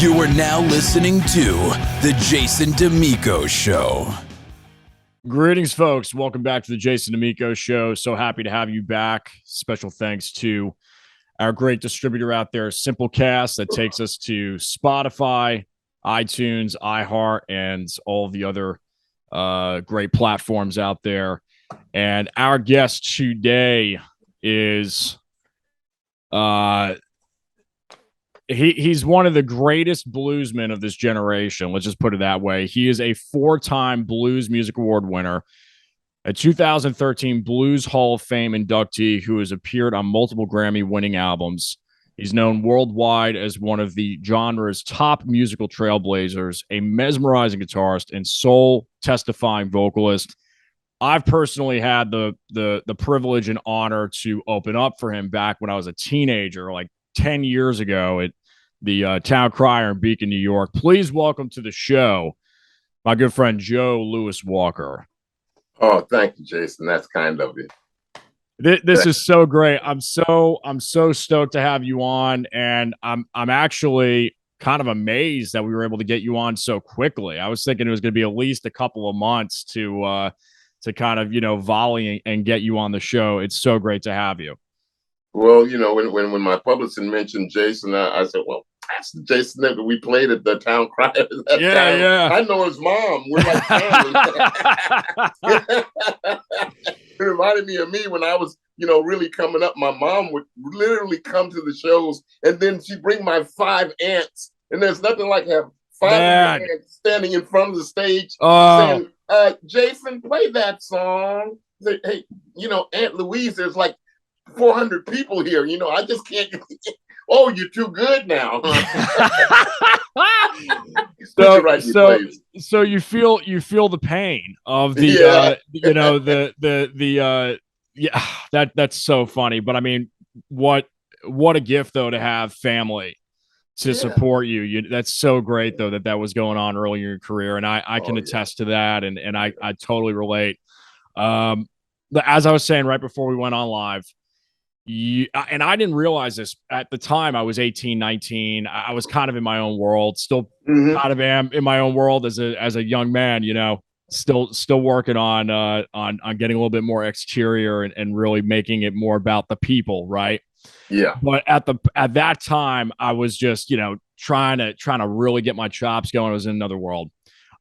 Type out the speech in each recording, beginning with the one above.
You are now listening to The Jason Damico Show. Greetings, folks. Welcome back to The Jason Damico Show. So happy to have you back. Special thanks to our great distributor out there, Simplecast, that takes us to Spotify, iTunes, iHeart, and all the other great platforms out there. And our guest today is he's one of the greatest bluesmen of this generation. Let's just put it that way. He is a 4-time Blues Music Award winner, a 2013 Blues Hall of Fame inductee who has appeared on multiple Grammy-winning albums. He's known worldwide as one of the genre's top musical trailblazers, a mesmerizing guitarist and soul-testifying vocalist. I've personally had the privilege and honor to open up for him back when I was a teenager, like 10 years ago at the Town Crier in Beacon, New York. Please welcome to the show my good friend Joe Louis Walker. Oh, thank you, Jason. That's kind of it. This is so great. I'm so stoked to have you on, and I'm actually kind of amazed that we were able to get you on so quickly. I was thinking it was going to be at least a couple of months to kind of volley and get you on the show. It's so great to have you. Well, when my publicist mentioned Jason, I said, well, that's the Jason that we played at the Town Crier. Yeah. I know his mom. We're like family. It reminded me of me when I was, really coming up. My mom would literally come to the shows, and then she'd bring my 5 aunts. And there's nothing like have 5 aunts standing in front of the stage saying, Jason, play that song. Say, hey, Aunt Louise, there's like 400 people here. I just can't. Oh, you're too good now. So you feel the pain of the that's so funny. But I mean, what a gift though to have family to support you. That's so great though that was going on early in your career, and I can attest to that, and I totally relate. As I was saying right before we went on live. And I didn't realize this at the time. I was 18, 19. I was kind of in my own world, still kind of am in my own world as a young man, still working on getting a little bit more exterior and really making it more about the people. Right. Yeah. But at that time, I was just, trying to really get my chops going. I was in another world.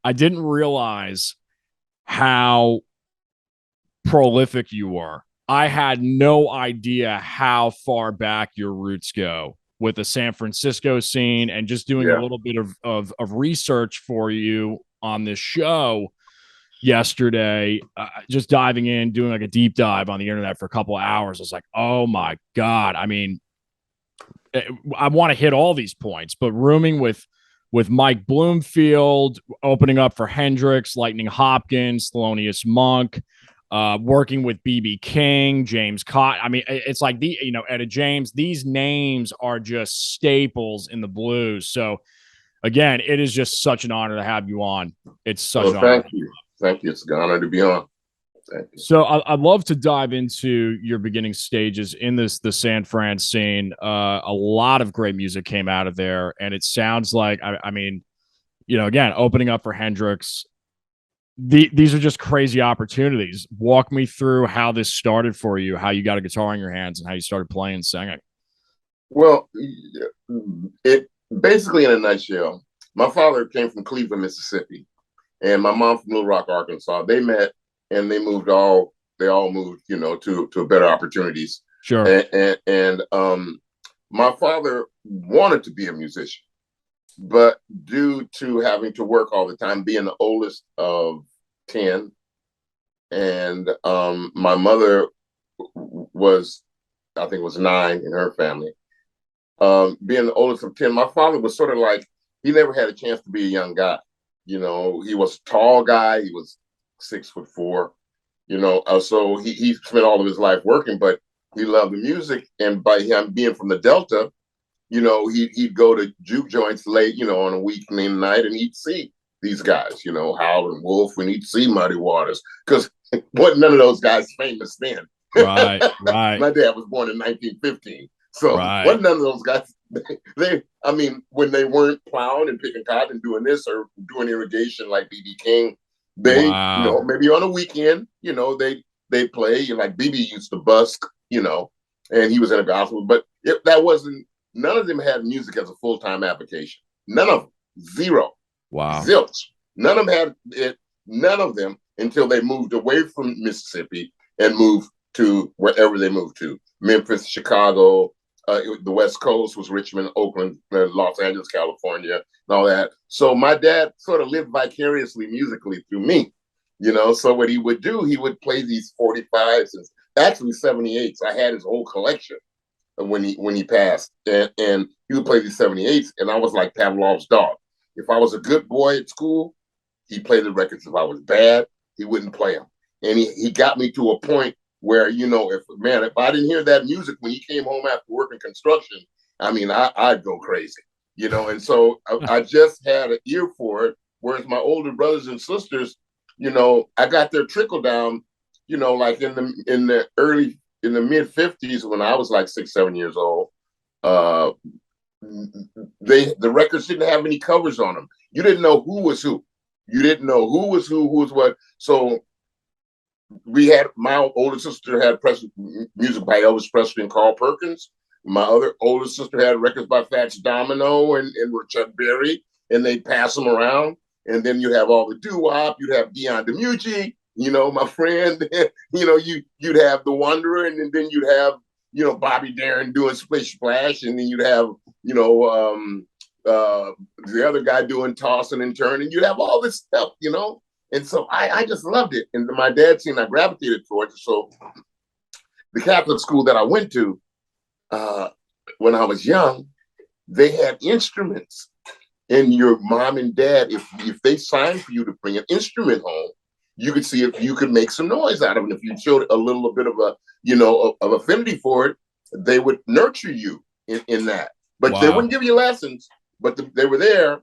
I didn't realize how prolific you were. I had no idea how far back your roots go with the San Francisco scene, and just doing a little bit of research for you on this show yesterday, just diving in, doing like a deep dive on the internet for a couple of hours. I was like, oh my God. I mean, I want to hit all these points, but rooming with Mike Bloomfield, opening up for Hendrix, Lightning Hopkins, Thelonious Monk, working with B.B. King, James Cott. I mean, it's like Etta James. These names are just staples in the blues. So, again, it is just such an honor to have you on. It's such an honor. Thank you. It's an honor to be on. Thank you. So, I'd love to dive into your beginning stages in the San Fran scene. A lot of great music came out of there, and it sounds like, I mean, again, opening up for Hendrix. These are just crazy opportunities. Walk me through how this started for you, how you got a guitar in your hands, and how you started playing and singing. Well, it basically, in a nutshell, my father came from Cleveland, Mississippi, and my mom from Little Rock, Arkansas. They met, and they moved to better opportunities. Sure. And my father wanted to be a musician, but due to having to work all the time, being the oldest of 10, and my mother was 9 in her family. Being the oldest of 10, my father was sort of like, he never had a chance to be a young guy. He was a tall guy. He was 6'4", so he spent all of his life working, but he loved the music. And by him being from the Delta, he'd go to juke joints late, on a weekend night, and he'd see these guys, Howlin' Wolf, and he'd see Muddy Waters, because wasn't none of those guys famous then. Right. My dad was born in 1915, so wasn't none of those guys I mean, when they weren't plowing and picking cotton and doing this or doing irrigation like BB King, they, Wow. maybe on a weekend, they play. Like BB used to busk, and he was in a gospel, but that wasn't. None of them had music as a full-time application. None of them. Zero. Wow. Zilch. None of them had it. None of them until they moved away from Mississippi and moved to wherever they moved to. Memphis, Chicago, the West Coast was Richmond, Oakland, Los Angeles, California, and all that. So my dad sort of lived vicariously musically through me, So what he would do, he would play these 45s and actually 78s. I had his whole collection when he passed, and he would play these 78s, and I was like Pavlov's dog. If I was a good boy at school, he played the records. If I was bad, he wouldn't play them. And he got me to a point where, if I didn't hear that music when he came home after working construction, I mean, I'd go crazy, and so I just had an ear for it. Whereas my older brothers and sisters, I got their trickle down, like in the mid 50s when I was like 6, 7 years old. The records didn't have any covers on them. You didn't know who was who. You didn't know who was what. So my older sister had music by Elvis Presley and Carl Perkins. My other older sister had records by Fats Domino and Chuck Berry, and they'd pass them around. And then you have all the doo-wop. You'd have Dion DiMucci, my friend. You'd have The Wanderer, and then you'd have, Bobby Darin doing Splish Splash, and then you'd have, the other guy doing Tossing and Turning. You'd have all this stuff, And so I just loved it. And my dad seen I gravitated towards it. So the Catholic school that I went to, when I was young, they had instruments. And your mom and dad, if they signed for you to bring an instrument home, you could see if you could make some noise out of it. If you showed a little bit of of affinity for it, they would nurture you in that. But Wow. They wouldn't give you lessons. But they were there.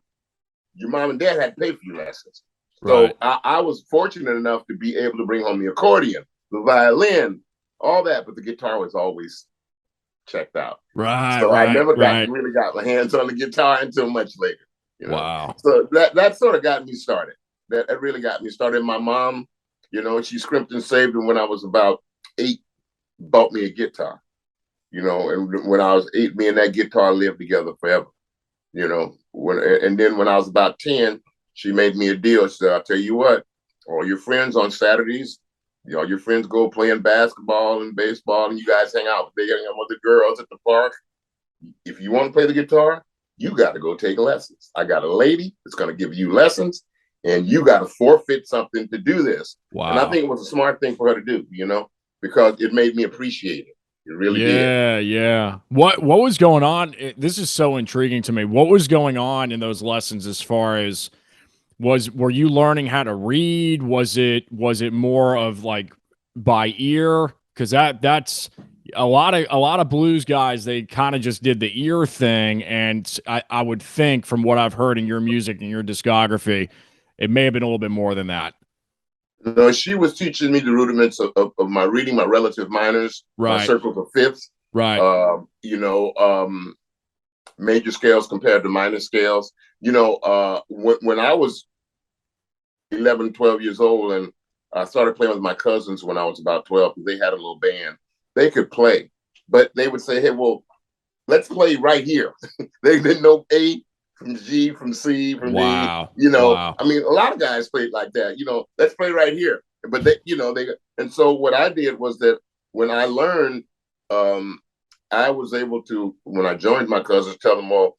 Your mom and dad had to pay for your lessons. So Right. I was fortunate enough to be able to bring home the accordion, the violin, all that. But the guitar was always checked out. Right. So I never right. really got my hands on the guitar until much later. Wow. So that sort of got me started. That really got me started. My mom, she scrimped and saved, and when I was about 8, bought me a guitar. And when I was 8, me and that guitar lived together forever. And then when I was about 10, she made me a deal. She said, "I'll tell you what, all your friends on Saturdays, your friends go playing basketball and baseball, and you guys hang out. They hang out with the girls at the park. If you want to play the guitar, you got to go take lessons. I got a lady that's going to give you lessons, and you got to forfeit something to do this." Wow. And I think it was a smart thing for her to do, because it made me appreciate it. It really did. Yeah. What was going on? This is so intriguing to me. What was going on in those lessons as far as were you learning how to read? Was it more of like by ear? Because that's a lot of blues guys, they kind of just did the ear thing. And I would think from what I've heard in your music and your discography, it may have been a little bit more than that. No, she was teaching me the rudiments of my reading, my relative minors, my Right. circles of fifths, Right. Major scales compared to minor scales. When I was 11, 12 years old, and I started playing with my cousins when I was about 12, because they had a little band. They could play, but they would say, "Hey, well, let's play right here." They didn't know A from G, from C, from Wow. D. Wow. I mean, a lot of guys played like that. Let's play right here. But they. And so what I did was that when I learned, I was able to, when I joined my cousins, tell them, "Well,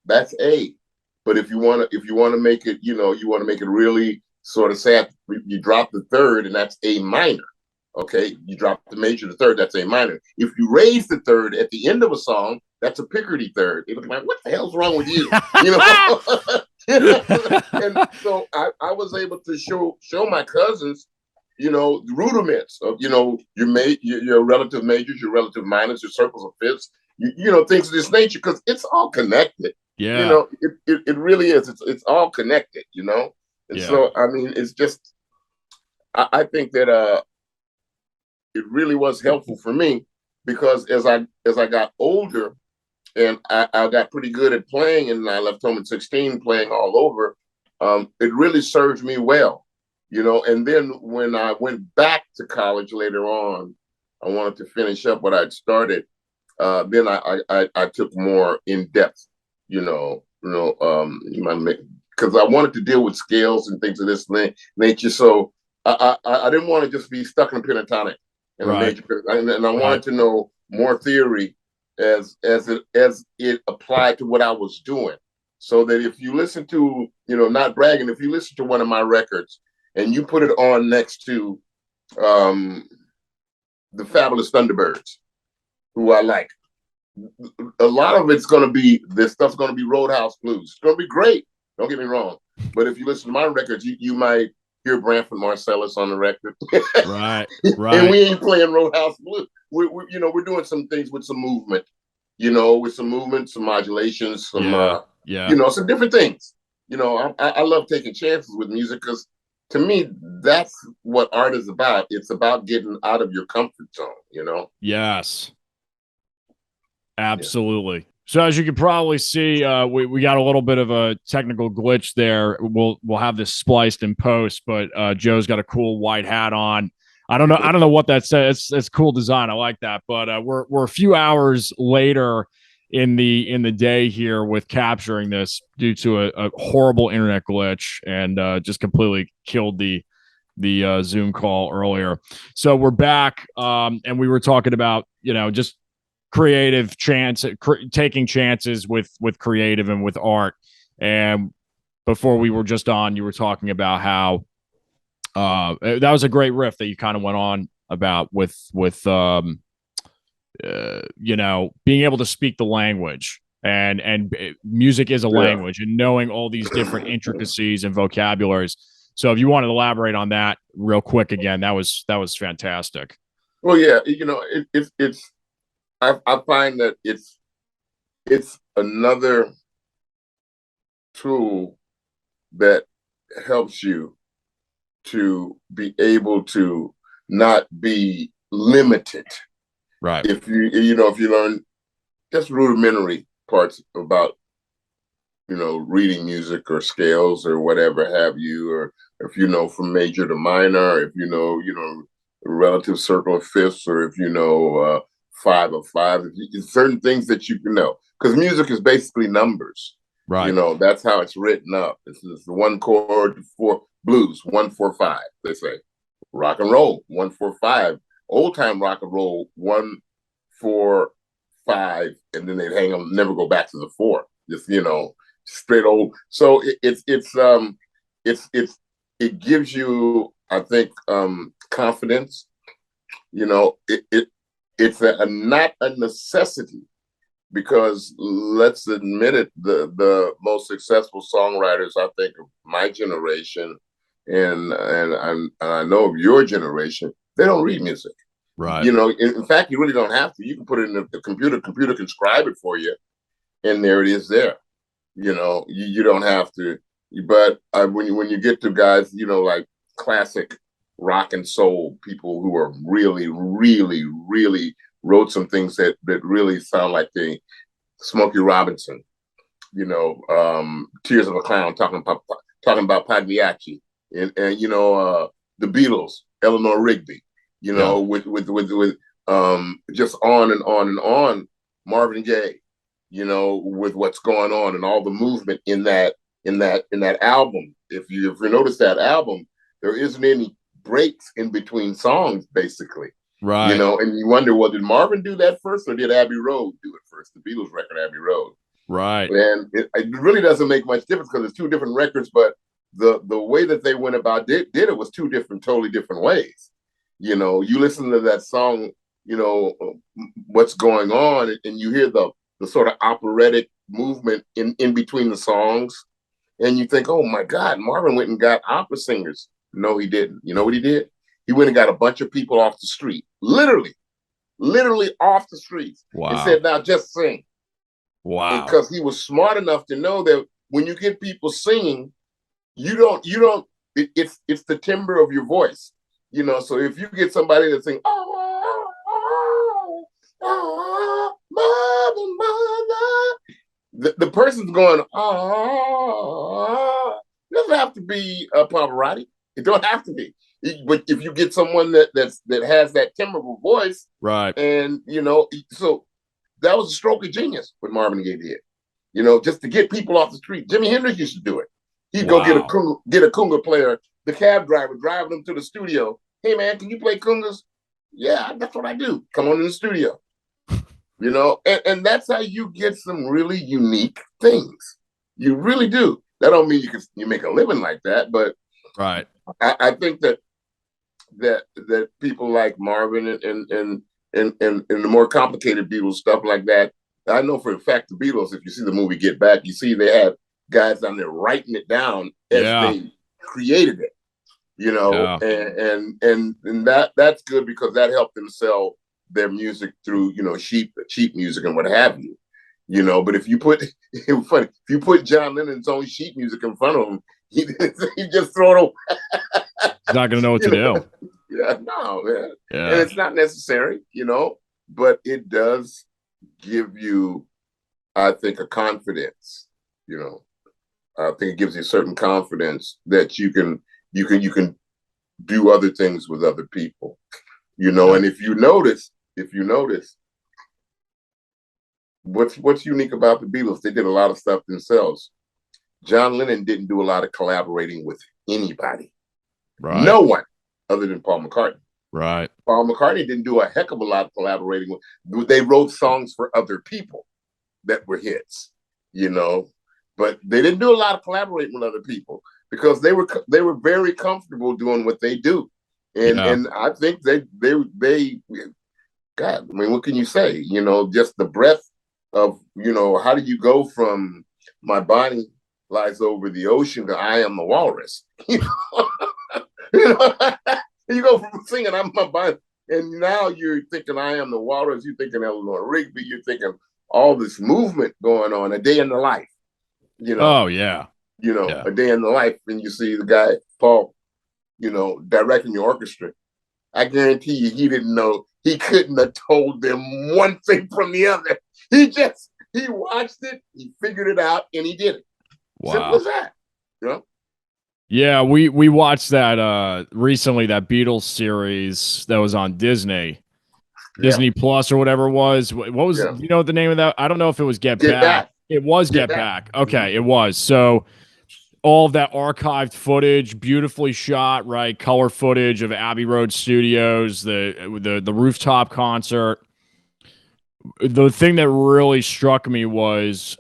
that's A. But if you want to make it, you want to make it really sort of sad, you drop the third, and that's A minor. Okay, you drop the major to third, that's A minor. If you raise the third at the end of a song, that's a Picardy third." They look like, "What the hell's wrong with you?" And so I was able to show my cousins, the rudiments of, your relative majors, your relative minors, your circles of fifths, things of this nature, because it's all connected. Yeah. It really is. It's all connected, And Yeah. so, I mean, it's just, I think that it really was helpful for me, because as I got older, and I got pretty good at playing, and I left home at 16 playing all over. It really served me well, and then when I went back to college later on, I wanted to finish up what I'd started. Then I took more in depth, because I wanted to deal with scales and things of this nature. So I didn't want to just be stuck in a pentatonic and a major, and I wanted to know more theory as it applied to what I was doing. So that if you listen to, not bragging, if you listen to one of my records and you put it on next to the Fabulous Thunderbirds, who I like, a lot of it's going to be, this stuff's going to be Roadhouse Blues. It's going to be great. Don't get me wrong. But if you listen to my records, you might hear Branford Marsalis on the record. Right. And we ain't playing Roadhouse Blues. We're doing some things with some movement, with some movement, some modulations, some different things. I love taking chances with music because to me, that's what art is about. It's about getting out of your comfort zone, Yes. Absolutely. Yeah. So as you can probably see, we got a little bit of a technical glitch there. We'll have this spliced in post, but Joe's got a cool white hat on. I don't know what that says. It's cool design. I like that. But we're a few hours later in the day here with capturing this due to a horrible internet glitch and just completely killed the Zoom call earlier. So we're back, and we were talking about just creative taking chances with creative and with art. And before we were just on, you were talking about how that was a great riff that you kind of went on about with being able to speak the language, and music is a language, and knowing all these different intricacies and vocabularies. So if you want to elaborate on that real quick again, that was fantastic. Well, yeah, it's I find that it's another tool that helps you to be able to not be limited. Right. If you learn just rudimentary parts about, reading music or scales or whatever have you, or if from major to minor, if relative circle of fifths, or if 5 of 5, certain things that you can know, because music is basically numbers. Right. That's how it's written up. This is the 1 chord for blues, 1 4 5. They say rock and roll, 1 4 5. Old time rock and roll, 1 4 5, and then they'd hang them, never go back to the 4. Just straight old. So it gives you, I think, confidence. It's not a necessity, because let's admit it, the most successful songwriters, I think, of my generation, and I know of your generation, they don't read music. Right. In fact, you really don't have to. You can put it in the computer. Computer can scribe it for you, and there it is there. You don't have to. But when you get to guys, like classic rock and soul people who are really, really, really wrote some things that really sound like the Smokey Robinson, Tears of a Clown, talking about Pagliacci, and the Beatles, Eleanor Rigby, with just on and on and on, Marvin Gaye, with what's going on and all the movement in that album. If you notice that album, there isn't any breaks in between songs, basically. Right. And you wonder, well, did Marvin do that first, or did Abbey Road do it first? The Beatles record, Abbey Road. Right. And it really doesn't make much difference, because it's 2 different records, but the way that they went about did it was 2 totally different ways. You listen to that song, what's going on, and you hear the sort of operatic movement in between the songs, and you think, oh my God, Marvin went and got opera singers. No, he didn't. You know what he did? He went and got a bunch of people off the street, literally off the streets, and said, now just sing. Wow. Because he was smart enough to know that when you get people singing, it's the timbre of your voice. So if you get somebody that sing, Marvin, the person's going, oh, it doesn't have to be a Pavarotti. It don't have to be. But if you get someone that has that timbrable voice, right, and so that was a stroke of genius what Marvin Gaye did. Just to get people off the street. Jimi Hendrix used to do it. He'd go get a conga player, the cab driver, driving them to the studio. Hey man, can you play congas? Yeah, that's what I do. Come on in the studio. And that's how you get some really unique things. You really do. That don't mean you make a living like that, but right. I think that people like Marvin and the more complicated Beatles stuff like that. I know for a fact the Beatles, if you see the movie Get Back, you see they have guys down there writing it down as they created it. And that's good because that helped them sell their music through cheap music and what have you. But if you put John Lennon's own sheet music in front of him, he just throw it away. He's not gonna know what to do. Yeah, no, man. Yeah. And it's not necessary, but it does give you, I think, a confidence. I think it gives you a certain confidence that you can do other things with other people. And if you notice, what's unique about the Beatles, they did a lot of stuff themselves. John Lennon didn't do a lot of collaborating with anybody. Right. No one other than Paul McCartney. Right. Paul McCartney didn't do a heck of a lot of collaborating with. They wrote songs for other people that were hits, but they didn't do a lot of collaborating with other people because they were very comfortable doing what they do. And I think they God, I mean, what can you say? Just the breadth of, how do you go from My Body Lies Over the Ocean to I Am the Walrus? You go from singing I'm My Body, and now you're thinking I Am the Walrus, you're thinking Eleanor Rigby, you're thinking all this movement going on, A Day in the Life. Oh, yeah. A Day in the Life, and you see the guy, Paul, directing the orchestra. I guarantee you he didn't know. He couldn't have told them one thing from the other. He watched it, he figured it out, and he did it. Wow. Simple as that. Yeah, we watched that recently, that Beatles series that was on Disney Plus or whatever it was. What was do you know what the name of that? I don't know if it was Get Back. It was Get Back. Okay, it was. So all of that archived footage, beautifully shot, right? Color footage of Abbey Road Studios, the rooftop concert. The thing that really struck me was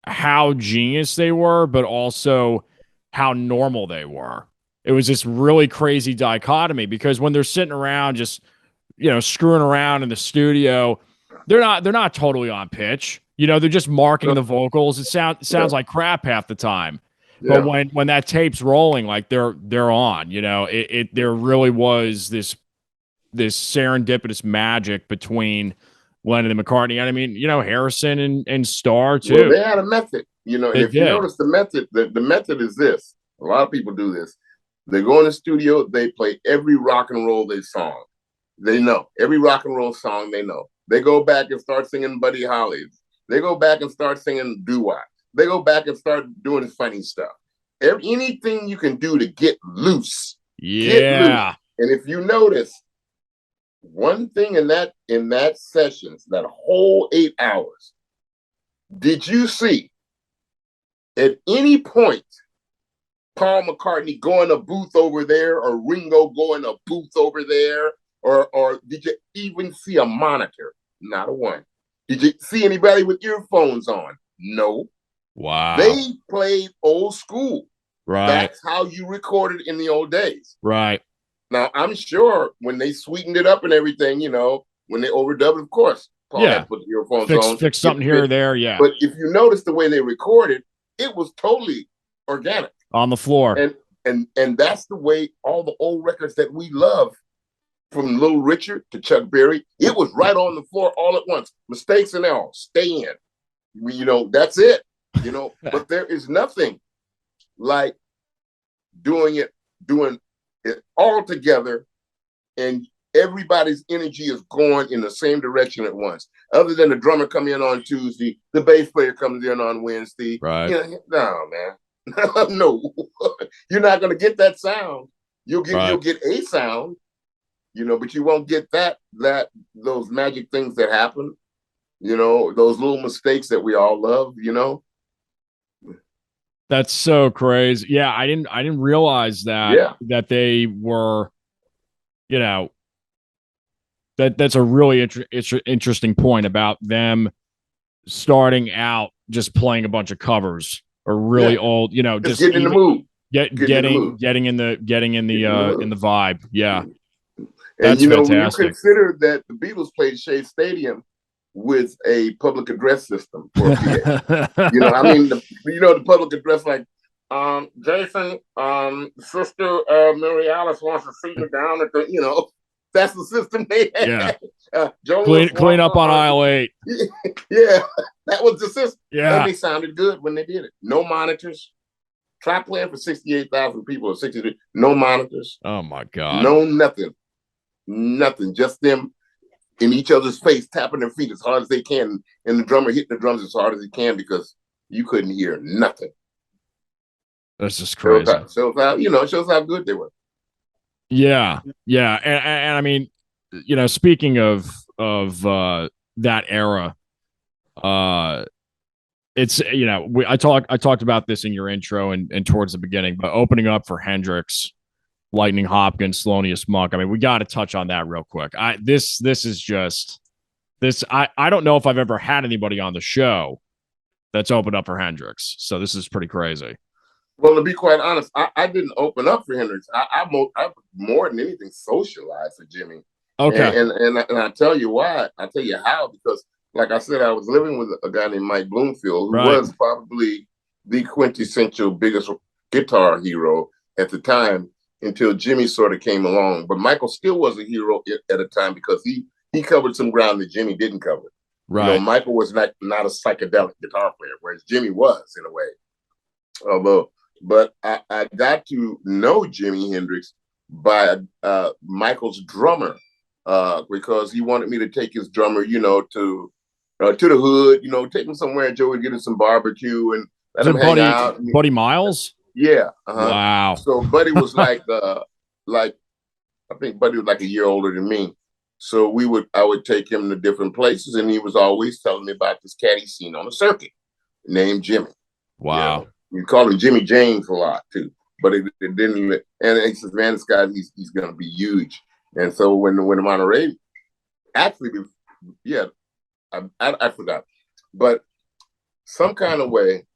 how genius they were, but also how normal they were. It was this really crazy dichotomy because when they're sitting around just, screwing around in the studio, they're not totally on pitch. They're just marking the vocals. It sounds like crap half the time. Yeah. But when that tape's rolling, like they're on, there really was this serendipitous magic between Lennon and McCartney. And I mean, Harrison and Starr too. Well, they had a method, and if you notice the method, the method is this. A lot of people do this. They go in the studio, they play every rock and roll song. They know every rock and roll song they know. They go back and start singing Buddy Holly's. They go back and start singing doo-wop. They go back and start doing funny stuff. Anything you can do to get loose. Yeah. Get loose. And if you notice, one thing in that sessions, that whole 8 hours, did you see at any point Paul McCartney go in a booth over there or Ringo go in a booth over there? Or did you even see a monitor? Not a one. Did you see anybody with earphones on? No. Wow. They played old school. Right. That's how you recorded in the old days. Right. Now, I'm sure when they sweetened it up and everything, when they overdubbed, of course, Paul had to put the earphones on. Fix something here or there, yeah. But if you notice the way they recorded, it was totally organic. On the floor. And that's the way all the old records that we love, from Little Richard to Chuck Berry, it was right on the floor all at once. Mistakes and all, stay in. That's it. But there is nothing like doing it all together, and everybody's energy is going in the same direction at once. Other than the drummer come in on Tuesday, the bass player comes in on Wednesday. Right. No, man. No. You're not going to get that sound. You'll get a sound, but you won't get those magic things that happen, those little mistakes that we all love, That's so crazy. Yeah, I didn't realize that they were, that's a really interesting point about them starting out just playing a bunch of covers or really old, just getting in the mood. Getting in the vibe. Yeah. And when you consider that the Beatles played Shea Stadium with a public address system for a PA. The public address like, Jason, Sister Mary Alice wants to see you down at the, that's the system they had. Yeah. Clean up on aisle 8. Yeah, that was the system. Yeah. And they sounded good when they did it. No monitors. Try playing for 68,000 people or 63. No monitors. Oh my God. No nothing. Nothing. Just them in each other's face, tapping their feet as hard as they can, and the drummer hitting the drums as hard as he can because you couldn't hear nothing. That's just crazy. Shows how good they were. Yeah. And I mean, speaking of that era, it's I talked about this in your intro and towards the beginning, but opening up for Hendrix, Lightning Hopkins, Thelonious Monk. I mean, we got to touch on that real quick. This is just this. I don't know if I've ever had anybody on the show that's opened up for Hendrix. So this is pretty crazy. Well, to be quite honest, I didn't open up for Hendrix. I more than anything socialized for Jimmy. Okay. And I tell you why. I tell you how, because like I said, I was living with a guy named Mike Bloomfield, who was probably the quintessential biggest guitar hero at the time until Jimmy sort of came along. But Michael still was a hero at a time because he covered some ground that Jimmy didn't cover. Right. Michael was not a psychedelic guitar player, whereas Jimmy was in a way. But I got to know Jimi Hendrix by Michael's drummer because he wanted me to take his drummer, to the hood, take him somewhere and Joe would get him some barbecue and let him hang out. Buddy Miles? Yeah. Wow. So Buddy was I think Buddy was like a year older than me. So I would take him to different places and he was always telling me about this cat he seen on the circuit named Jimmy. Wow. You call him Jimmy James a lot too, but it didn't. And he says, "Man, this guy, he's going to be huge." And so when the Monterey, actually, I forgot, but some kind of way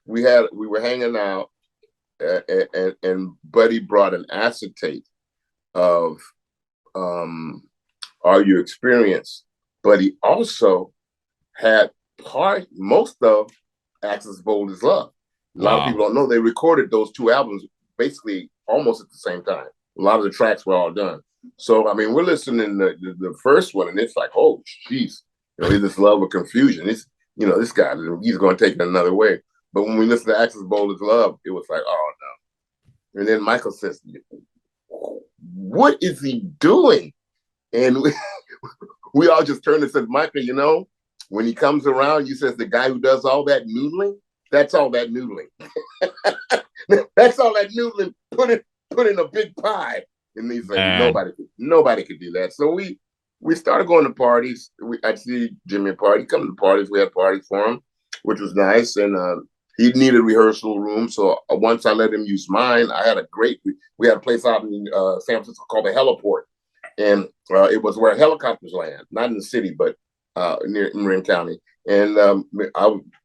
we were hanging out, and Buddy brought an acetate of Are You Experienced, but he also had most of Axis Bold as Love. A lot of people don't know they recorded those two albums basically almost at the same time. A lot of the tracks were all done. So, I mean, we're listening to the first one and it's like, oh, jeez, this love or confusion. This guy, he's going to take it another way. But when we listen to Axis Bold as Love, it was like, oh, no. And then Michael says, what is he doing? And we all just turned and said, Michael, when he comes around, you says the guy who does all that noodling, that's all that noodling. That's all that noodling put in a big pie. And he's like, nobody could do that. So we started going to parties. I'd see Jimmy at parties, come to parties. We had parties for him, which was nice. And he needed a rehearsal room. So once I let him use mine, we had a place out in San Francisco called the Heliport. And it was where helicopters land, not in the city, but near Marin County. And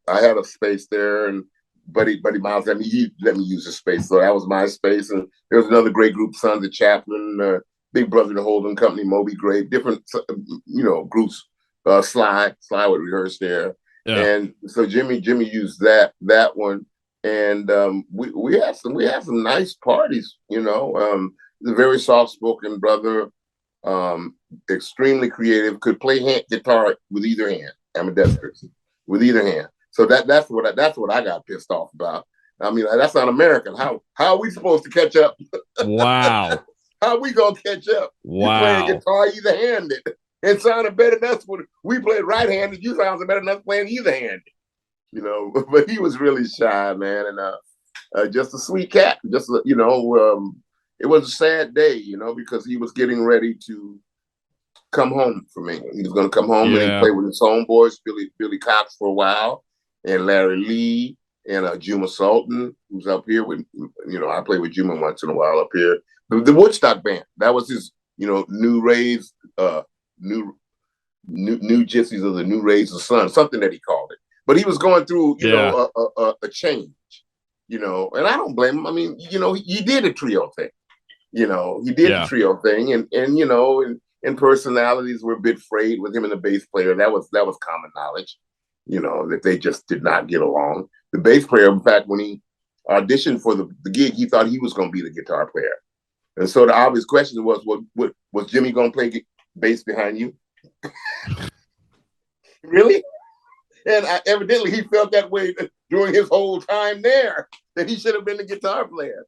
I had a space there, and Buddy Miles let me use the space. So that was my space. And there was another great group, Sons of Chaplin, Big Brother the Hold'em Company, Moby Grape, different groups. Sly would rehearse there. Yeah. And so Jimmy used that one. And we had some nice parties, the very soft-spoken brother, extremely creative, could play guitar with either hand, ambidextrous, with either hand. So that's what I got pissed off about. I mean, that's not American. How are we supposed to catch up? Wow. How we gonna catch up? You playing Wow. guitar either-handed and sounded better than us when we played right-handed. You sounded better than us playing either-handed. But he was really shy, man, and just a sweet cat. It was a sad day, because he was getting ready to come home from England. He was going to come home and he played with his homeboys, Billy Cox for a while, and Larry Lee, and Juma Sultan, who's up here with, I play with Juma once in a while up here. The Woodstock band, that was his, New Rays, new Gypsies of the New Rays of the Sun, something that he called it. But he was going through, a change, and I don't blame him. I mean, he did a trio thing, he did the trio thing, and personalities were a bit frayed with him and the bass player. That was common knowledge, that they just did not get along. The bass player, in fact, when he auditioned for the gig, he thought he was going to be the guitar player. And so the obvious question was Jimmy going to play bass behind you? Really? And evidently he felt that way during his whole time there, that he should have been the guitar player.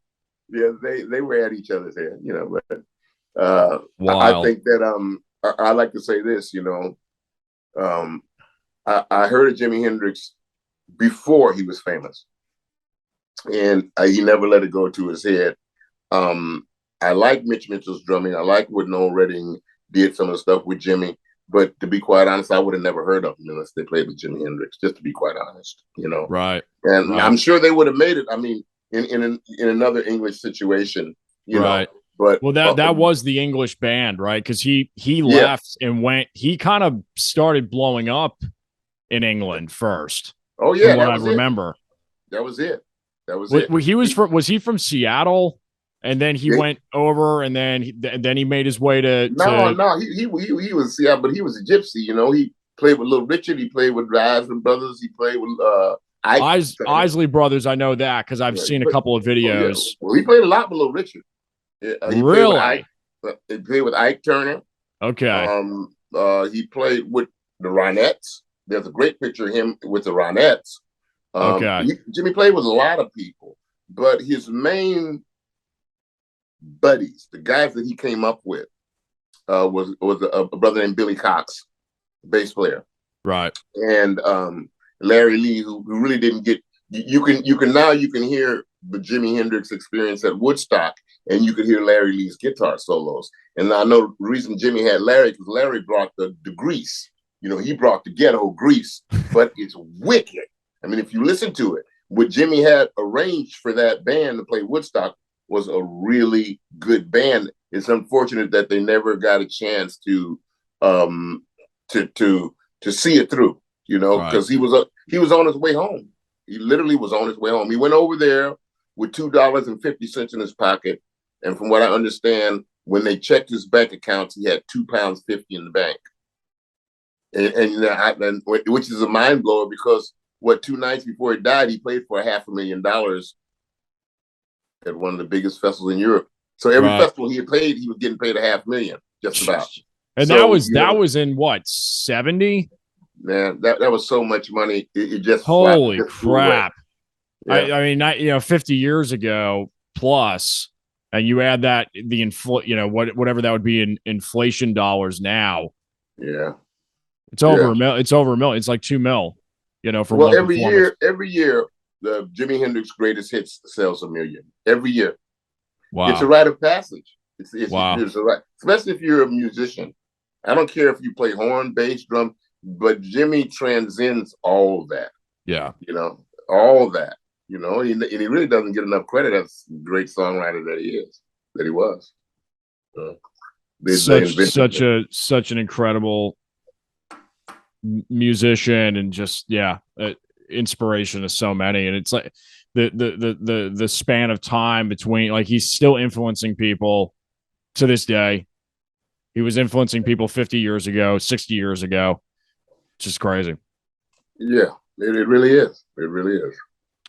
Yeah, they were at each other's head, but I think that I like to say this, I heard of Jimi Hendrix before he was famous, and he never let it go to his head. I like Mitch Mitchell's drumming. I like what Noel Redding did some of the stuff with Jimmy. But to be quite honest, I would have never heard of them unless they played with Jimi Hendrix, just to be quite honest, Right. And right. I'm sure they would have made it. I mean, in another English situation, right. But that was the English band, right? Because he left and went. He kind of started blowing up in England first. Oh yeah, from what I remember. That was it. Was he from Seattle? And then he went over, and then he made his way to. No. He was but he was a gypsy. He played with Little Richard. He played with the Isley Brothers. He played with Isley Brothers. I know that because I've seen a couple of videos. Oh, yeah. Well, he played a lot with Little Richard. He really? He played with Ike Turner. Okay. He played with the Ronettes. There's a great picture of him with the Ronettes. Okay. Jimmy played with a lot of people, but his main buddies, the guys that he came up with, was a brother named Billy Cox, bass player, right, and Larry Lee, who really didn't get. You can hear the Jimi Hendrix experience at Woodstock, and you could hear Larry Lee's guitar solos. And I know the reason Jimmy had Larry because Larry brought the grease. He brought the ghetto grease, but it's wicked. I mean, if you listen to it, what Jimmy had arranged for that band to play Woodstock was a really good band. It's unfortunate that they never got a chance to see it through, because he was on his way home. He literally was on his way home. He went over there with $2.50 in his pocket, and from what I understand, when they checked his bank accounts, he had £2.50 in the bank, and which is a mind blower because 2 nights before he died, he played for $500,000 at one of the biggest festivals in Europe. So every festival he had played, he was getting paid $500,000, just about. And so, that was in what, 70? Man, that was so much money. It just holy crap. Yeah. I mean, 50 years ago plus, and you add that whatever that would be in inflation dollars now. Yeah, it's over a million. It's over $1 million. It's like $2 million. For one every year. The Jimi Hendrix Greatest Hits sells $1 million every year. Wow. It's a rite of passage. It's a right, especially if you're a musician. I don't care if you play horn, bass, drum, but Jimmy transcends all of that. Yeah. All that. And he really doesn't get enough credit as the great songwriter that he was. Such an incredible musician and just inspiration to so many, and it's like the span of time between, like, he's still influencing people to this day. He was influencing people 50 years ago, 60 years ago. It's just crazy. Yeah, it really is. It really is.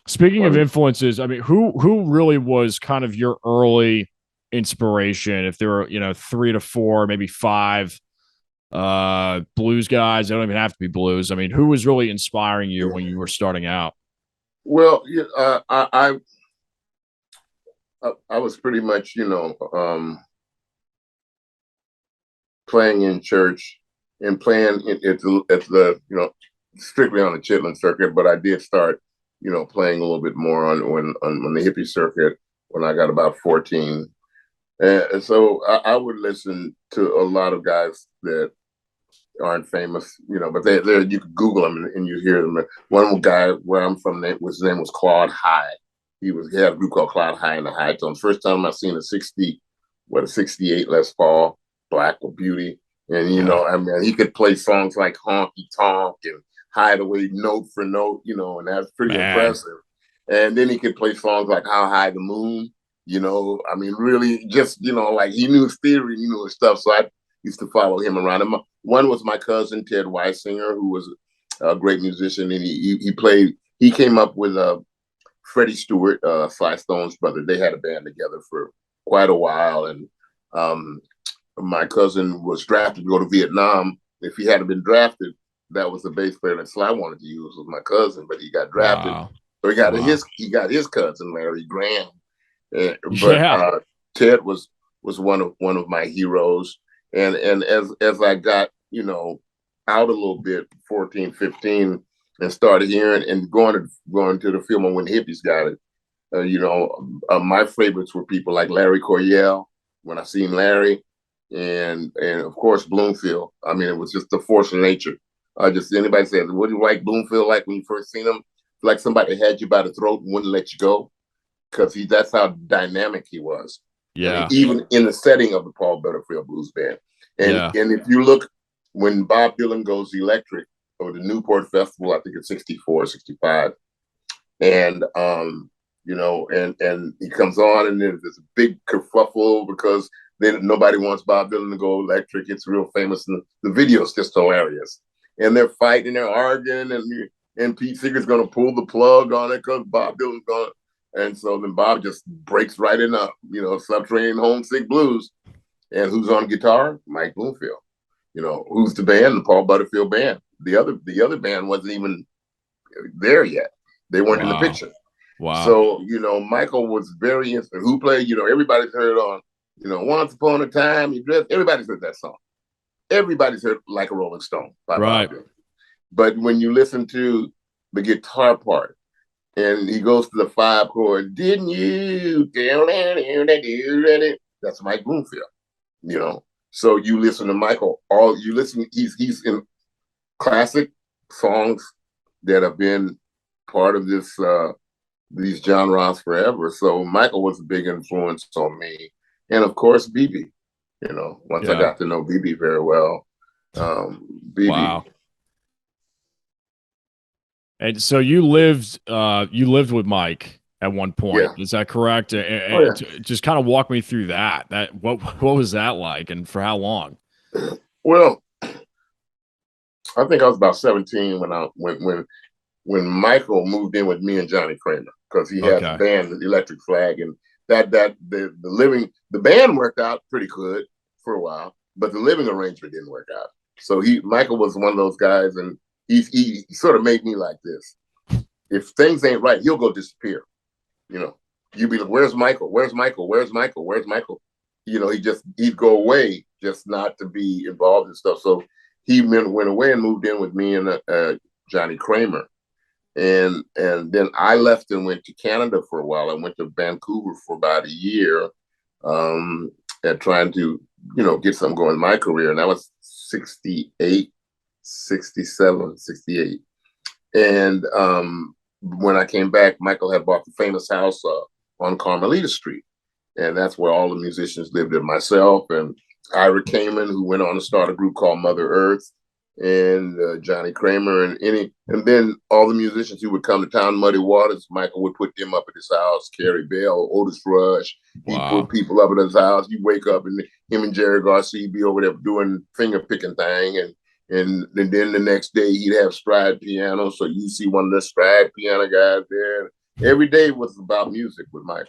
Speaking of influences, I mean, who really was kind of your early inspiration? If there were 3 to 4, maybe 5 blues guys, they don't even have to be blues. I mean, who was really inspiring you when you were starting out? Well, I was pretty much, playing in church and playing at the strictly on the chitlin circuit, but I did start playing a little bit more on the hippie circuit when I got about 14. And so I would listen to a lot of guys that aren't famous, but they're you can Google them and you hear them. One guy where I'm from, his name was Claude High. He had a group called Cloud High and the High Tones. First time I seen a 68 Les Paul, Black with Beauty. And, I mean, he could play songs like Honky Tonk and Hideaway note for note, and that's pretty impressive. And then he could play songs like How High the Moon, I mean, really just, like he knew his theory, he knew his stuff. So I used to follow him around. And one was my cousin, Ted Weisinger, who was a great musician. And he came up with Freddie Stewart, Sly Stone's brother. They had a band together for quite a while. And my cousin was drafted to go to Vietnam. If he hadn't been drafted, that was the bass player that Sly wanted to use, was my cousin, but he got drafted. Wow. So he got his cousin, Larry Graham. But Ted was one of my heroes. And as I got, out a little bit, 14, 15, and started hearing and going to the film when hippies got it, my favorites were people like Larry Coryell, when I seen Larry, and of course Bloomfield. I mean, it was just a force of nature. Anybody says, what do you like Bloomfield like when you first seen him? Like somebody had you by the throat and wouldn't let you go, because that's how dynamic he was. Yeah. I mean, even in the setting of the Paul Butterfield Blues Band. And if you look, when Bob Dylan goes electric, or the Newport Festival, I think it's 64, 65. And, and he comes on and there's this big kerfuffle because then nobody wants Bob Dylan to go electric. It's real famous. And the video's just hilarious. And they're fighting, they're arguing, and Pete Seeger's going to pull the plug on it because Bob Dylan's going to. And so then Bob just breaks right in up, Subterranean Homesick Blues. And who's on guitar? Mike Bloomfield. Who's the band? The Paul Butterfield Band. The other band wasn't even there yet. They weren't in the picture. Wow. So, Michael was very instant. Who played, everybody's heard on, Once Upon a Time, You Dressed. Everybody's heard that song. Everybody's heard Like a Rolling Stone by Bob Dylan. But when you listen to the guitar part, and he goes to the 5 chord, didn't you? That's Mike Bloomfield, So you listen to Michael, he's in classic songs that have been part of these genres forever. So Michael was a big influence on me. And of course, BB, once I got to know BB very well. BB. Wow. And so you lived with Mike at one point. Is that correct? Just kind of walk me through that. What was that like, and for how long? Well, I think I was about 17 when Michael moved in with me and Johnny Kramer, because he had the band, the Electric Flag, and the band worked out pretty good for a while, but the living arrangement didn't work out. So Michael was one of those guys, and he sort of made me like this. If things ain't right, he'll go disappear. You'd be like, where's Michael? Where's Michael? Where's Michael? Where's Michael? He'd go away just not to be involved in stuff. So he went away and moved in with me and Johnny Kramer. And then I left and went to Canada for a while. I went to Vancouver for about a year and trying to, get something going in my career. And that was 68, 67, 68. And when I came back, Michael had bought the famous house on Carmelita Street. And that's where all the musicians lived, and myself and Ira Kamen, who went on to start a group called Mother Earth, and Johnny Kramer, and then all the musicians who would come to town, Muddy Waters, Michael would put them up at his house, Carrie Bell, Otis Rush. He'd put people up at his house. You wake up and him and Jerry Garcia be over there doing finger picking thing, and then the next day he'd have stride piano. So you see one of the stride piano guys there. Every day was about music with Michael.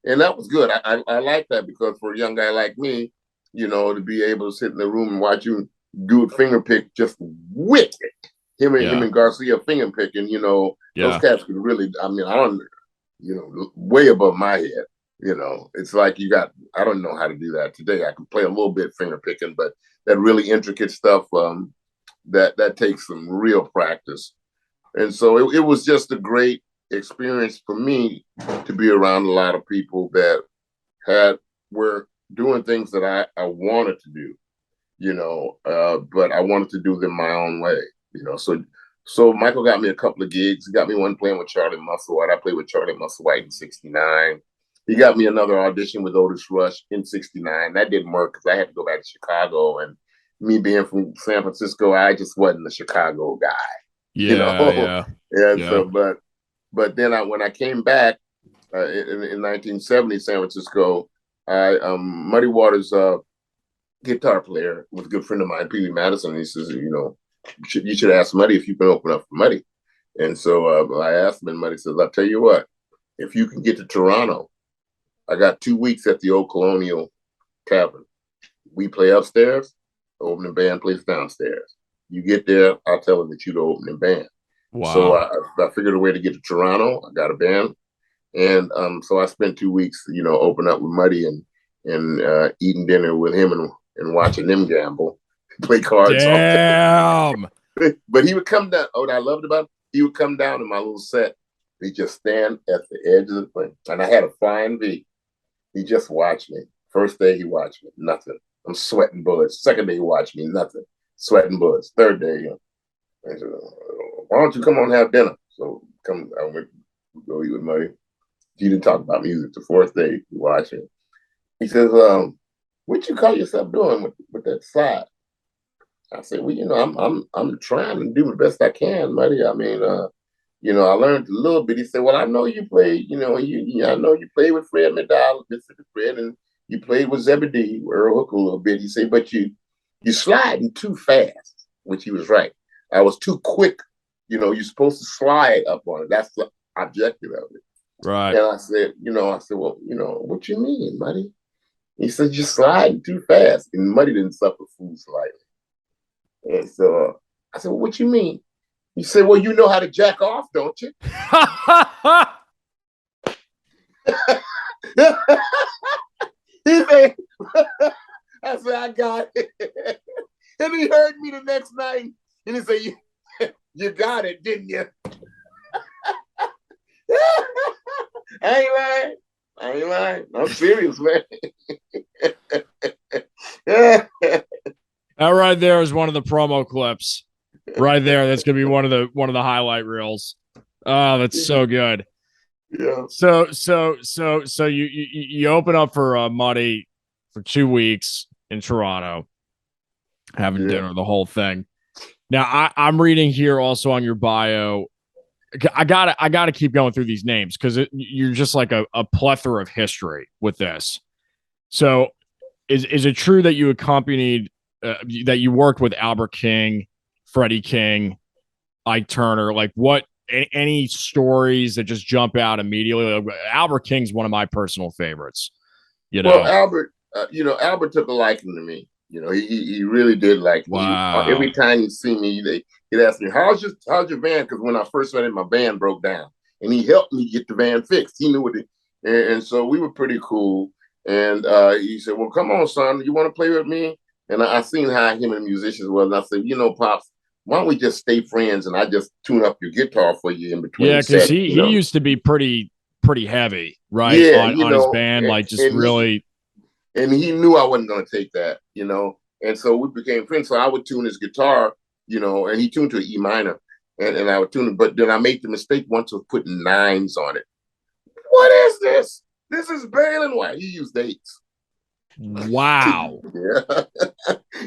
And that was good. I like that, because for a young guy like me, to be able to sit in the room and watch you do a finger pick just wicked. Him and Garcia finger picking, those cats could really, I don't, way above my head. It's like I don't know how to do that today. I can play a little bit finger picking, but that really intricate stuff, that takes some real practice. And so it was just a great experience for me to be around a lot of people that were doing things that I wanted to do, but I wanted to do them my own way, So Michael got me a couple of gigs. He got me one playing with Charlie Musselwhite. I played with Charlie Musselwhite in '69. He got me another audition with Otis Rush in '69. That didn't work because I had to go back to Chicago, and me being from San Francisco, I just wasn't a Chicago guy. Yeah. So, but then when I came back in 1970, San Francisco, Muddy Waters' guitar player was a good friend of mine, Pee Wee Madison. He says, you should ask Muddy if you can open up for Muddy. And so I asked him, and Muddy says, I'll tell you what, if you can get to Toronto, I got 2 weeks at the Old Colonial Tavern. We play upstairs, the opening band plays downstairs. You get there, I'll tell them that you're the opening band. Wow. So I figured a way to get to Toronto. I got a band. And so I spent 2 weeks, open up with Muddy and eating dinner with him and watching them gamble, play cards. Damn. But he would come down. Oh, what I loved about him, he would come down to my little set. He'd just stand at the edge of the thing. And I had a fine V. He just watched me. First day he watched me, nothing. I'm sweating bullets. Second day he watched me, nothing. Sweating bullets. Third day, I said, why don't you come on and have dinner? So I went to go eat with Muddy. He didn't talk about music. The fourth day he watched it. He says, what you call yourself doing with that slide? I said, well, I'm trying to do the best I can, Muddy. I mean, I learned a little bit. He said, well, I know you played, I know you played with Fred McDowell, Mississippi Fred, and you played with Zebedee, Earl Hook a little bit. He said, but you sliding too fast, which he was right. I was too quick. You're supposed to slide up on it. That's the objective of it. Right. And I said, well, what you mean, Muddy? He said, you're sliding too fast. And Muddy didn't suffer food slightly. And so I said, well, what you mean? He said, well, you know how to jack off, don't you? He said, I said, I got it. And he heard me the next night. And he said, you got it, didn't you? I ain't lying. I'm serious, man. That right there is one of the promo clips. Right there, that's gonna be one of the highlight reels. Oh, that's so good. Yeah. So you open up for Muddy for 2 weeks in Toronto, having dinner, the whole thing. Now I'm reading here also on your bio. I gotta keep going through these names because you're just like a plethora of history with this. So, is it true that you accompanied, that you worked with Albert King, Freddie King, Ike Turner? Like, what? Any stories that just jump out immediately? Like, Albert King's one of my personal favorites. Well, Albert, Albert took a liking to me. He really did like me. Wow. Every time he see me, he'd ask me, how's your van? Because when I first went in, my van broke down. And he helped me get the van fixed. He knew it. And so we were pretty cool. And he said, well, come on, son. You want to play with me? And I seen how him and the musicians was. And I said, Pops, why don't we just stay friends and I just tune up your guitar for you in between? Yeah, because he used to be pretty heavy, right? Yeah, on his band, really. And he knew I wasn't going to take that, And so we became friends. So I would tune his guitar, and he tuned to an E minor. And I would tune it. But then I made the mistake once of putting nines on it. What is this? This is Balin. Why? He used eights. Wow. Yeah.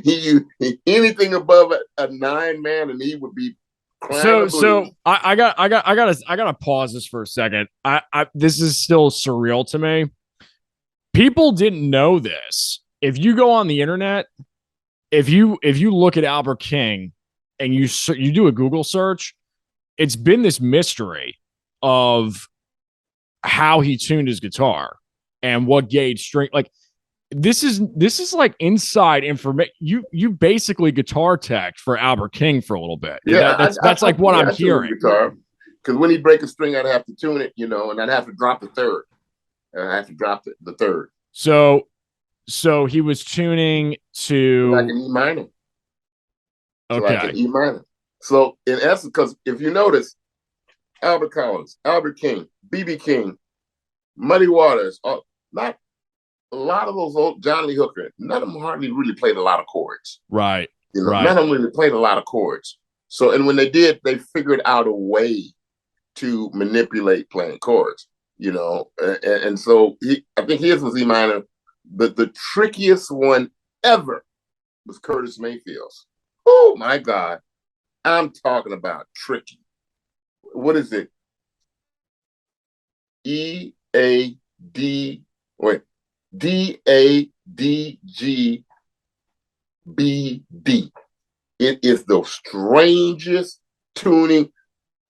He used anything above a 9, man, and he would be crying. So I gotta pause this for a second. This is still surreal to me. People didn't know this. If you go on the internet, if you look at Albert King and you do a Google search, it's been this mystery of how he tuned his guitar and what gauge string. Like, this is like inside information. You basically guitar tech for Albert King for a little bit. Yeah, that's like what I'm hearing. Because when he'd break a string, I'd have to tune it, and I'd have to drop the third. and I have to drop the third. So he was tuning to like an E minor. Okay. Like an E minor. So in essence, because if you notice, Albert Collins, Albert King, B.B. King, Muddy Waters, not a lot of those old John Lee Hooker, none of them hardly really played a lot of chords. Right. None of them really played a lot of chords. So, and when they did, they figured out a way to manipulate playing chords, and so I think his was E minor, but the trickiest one ever was Curtis Mayfield's. Oh my God. I'm talking about tricky. What is it? DADGBD. It is the strangest tuning.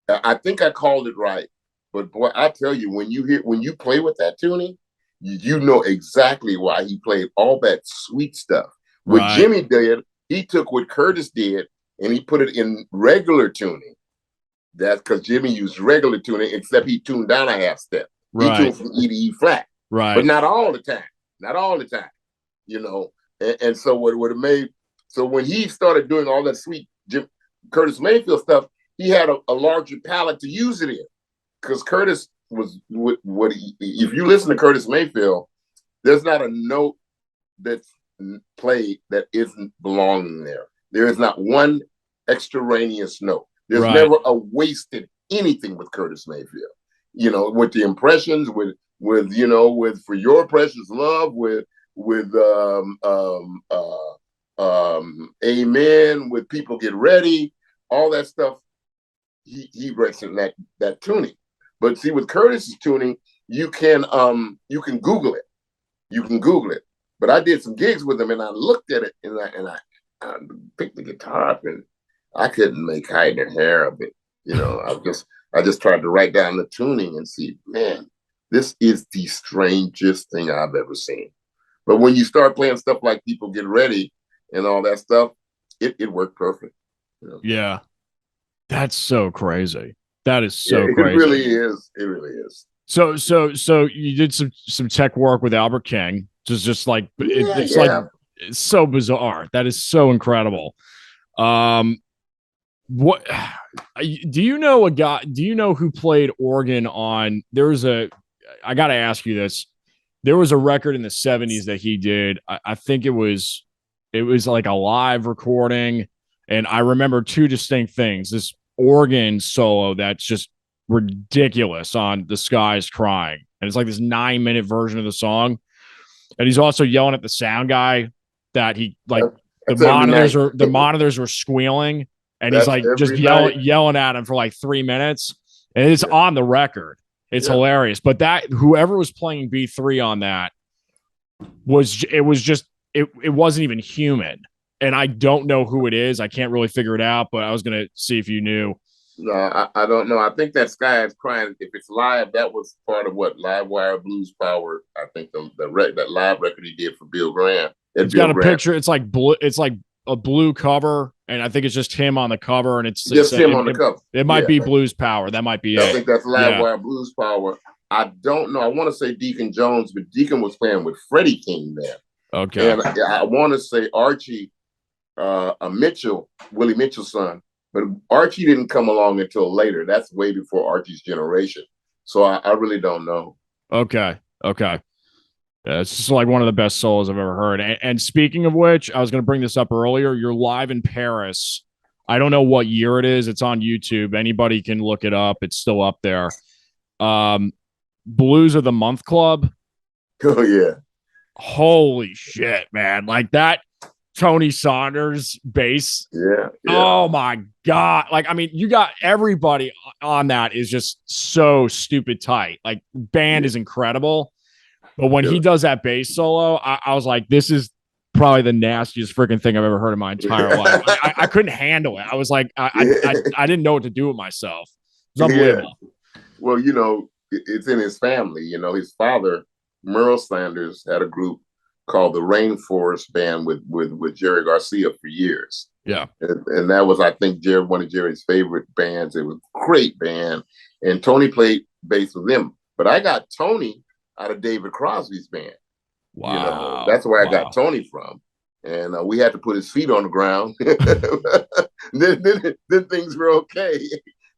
I think I called it right, but boy, I tell you, when you play with that tuning, you know exactly why he played all that sweet stuff. What Jimmy did, he took what Curtis did and he put it in regular tuning. That's because Jimmy used regular tuning, except he tuned down a half step. He tuned from E to E flat, but not all the time. Not all the time, And so what it made. So when he started doing all that sweet Curtis Mayfield stuff, he had a larger palette to use it in. Because Curtis was if you listen to Curtis Mayfield, there's not a note that's played that isn't belonging there. There is not one extraneous note. There's never a wasted anything with Curtis Mayfield. With the impressions, with For Your Precious Love, with Amen, with People Get Ready, all that stuff. He breaks in that tuning. But see, with Curtis's tuning, you can Google it. You can Google it. But I did some gigs with him, and I looked at it, and I picked the guitar up, and I couldn't make hide nor hair of it. I just tried to write down the tuning and see, man, this is the strangest thing I've ever seen. But when you start playing stuff like People Get Ready and all that stuff, it worked perfect. Yeah. That's so crazy. That is so crazy. It really is. It really is. So you did some tech work with Albert King. It's like it's so bizarre. That is so incredible. What do you know a guy? Do you know who played organ on? I got to ask you this. There was a record in the 70s that he did. I think it was like a live recording. And I remember two distinct things. This organ solo that's just ridiculous on The Sky's Crying. And it's like this 9-minute version of the song. And he's also yelling at the sound guy that the monitors were squealing. And he's like just yelling at him for like 3 minutes. And it's on the record. It's hilarious. But whoever was playing B3 on that it wasn't even human. And I don't know who it is. I can't really figure it out, but I was going to see if you knew. No, I don't know. I think that Sky is Crying. If it's live, that was part of what Live Wire Blues Power. I think that live record he did for Bill Graham. It's got a picture. It's like blue. It's like a blue cover, and I think it's just him on the cover, and it's just him on the cover. It might be Blues Power. That might be it. I think that's Live Wire Blues Power. I don't know. I want to say Deacon Jones, but Deacon was playing with Freddie King there. Okay. And I want to say Archie. Willie Mitchell's son, but Archie didn't come along until later. That's way before Archie's generation. So I really don't know. Okay. Yeah, it's just like one of the best solos I've ever heard. And speaking of which, I was going to bring this up earlier. You're live in Paris. I don't know what year it is. It's on YouTube. Anybody can look it up. It's still up there. Blues of the Month Club. Oh, yeah. Holy shit, man. Like that. Tony Saunders bass. Yeah. Oh my God. Like, I mean, you got everybody on that is just so stupid tight. Like, band is incredible. But when he does that bass solo, I was like, this is probably the nastiest freaking thing I've ever heard in my entire life. I couldn't handle it. I was like, I didn't know what to do with myself. It was unbelievable. Yeah. Well, it's in his family. His father, Merle Sanders, had a group called the Rainforest Band with Jerry Garcia for years. Yeah. And that was, I think, one of Jerry's favorite bands. It was a great band. And Tony played bass with them. But I got Tony out of David Crosby's band. Wow. You know, that's where I got Tony from. And we had to put his feet on the ground. then things were okay.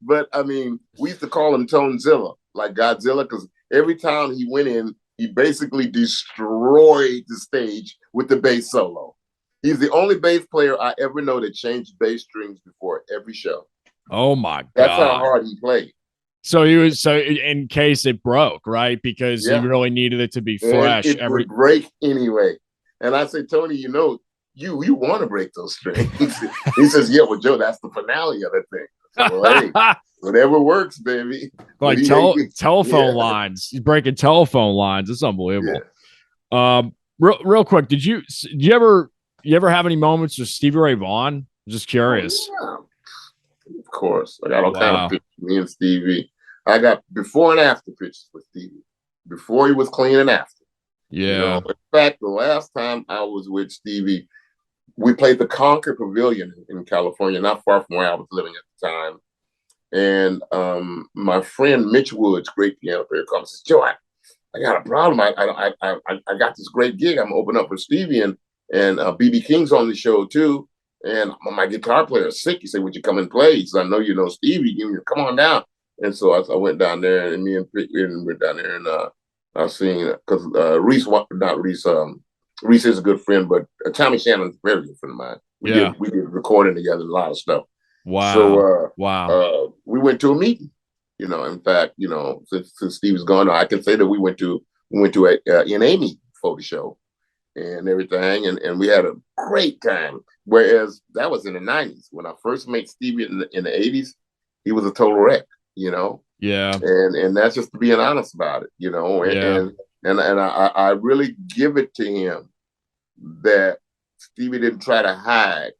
But I mean, we used to call him Tonezilla, like Godzilla, because every time he went in, he basically destroyed the stage with the bass solo. He's the only bass player I ever know that changed bass strings before every show. Oh my God. That's how hard he played. So he was in case it broke, right? Because he really needed it to be fresh. And it would break anyway. And I say, Tony, you know, you want to break those strings. He says, yeah, well, Joe, that's the finale of the thing. So, hey, whatever works, baby. Like telephone lines. He's breaking telephone lines. It's unbelievable. Yeah. Real quick, did you ever have any moments with Stevie Ray Vaughan? I'm just curious. Oh, yeah. Of course. I got all kind of pictures. Me and Stevie. I got before and after pictures with Stevie. Before he was clean and after. Yeah. You know, in fact, the last time I was with Stevie, we played the Concord Pavilion in California, not far from where I was living at the time. And my friend Mitch Woods, great piano player, comes and says, Joe, I got a problem. I got this great gig. I'm opening up for Stevie, and B.B. King's on the show too. And my guitar player is sick. He said, would you come and play? He said, I know you know Stevie. Come on down. And so I went down there, and me and went down there, and I was singing because Reese is a good friend, but Tommy Shannon's a very good friend of mine. We did recording together, a lot of stuff. Wow. So we went to a meeting. You know, in fact, you know, since Steve was gone, I can say that we went to a NA meeting for the show and everything, and we had a great time. Whereas that was in the 90s. When I first met Stevie in the 80s, he was a total wreck. You know, and that's just being honest about it. You know, and I really give it to him that Stevie didn't try to hide,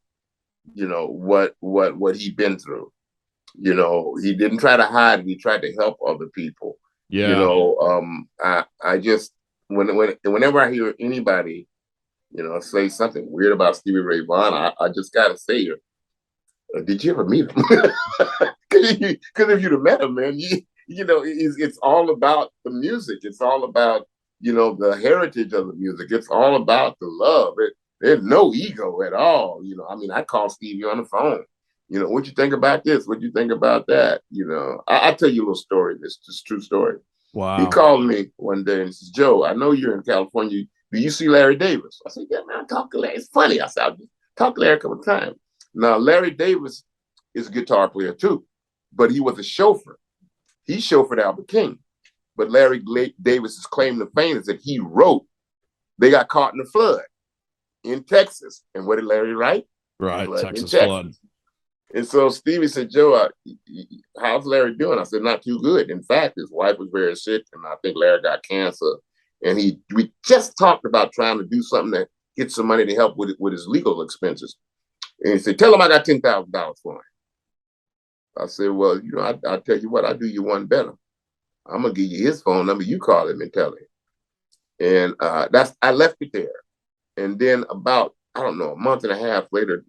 you know, what he'd been through. You know, he didn't try to hide it. He tried to help other people. Yeah. You know, I just whenever I hear anybody, you know, say something weird about Stevie Ray Vaughan, I just gotta say, did you ever meet him? Because if you'd have met him, man, you know, it's all about the music. It's all about, you know, the heritage of the music. It's all about the love. There's no ego at all. You know, I mean, I call Stevie on the phone. You know, what you think about this? What you think about that? You know, I'll tell you a little story. This is a true story. Wow. He called me one day and says, Joe, I know you're in California. Do you see Larry Davis? I said, yeah, man, I talk to Larry. It's funny. I said, I'll talk to Larry a couple of times. Now, Larry Davis is a guitar player too, but he was a chauffeur. He chauffeured Albert King. But Larry Davis's claim to fame is that he wrote They Got Caught in the Flood in Texas. And what did Larry write? Right, Texas Flood. And so Stevie said, Joe, how's Larry doing? I said, not too good. In fact, his wife was very sick, and I think Larry got cancer. And we just talked about trying to do something that get some money to help with his legal expenses. And he said, tell him I got $10,000 for him. I said, well, you know, I'll tell you what, I'll do you one better. I'm going to give you his phone number. You call him and tell him. And I left it there. And then about, I don't know, a month and a half later,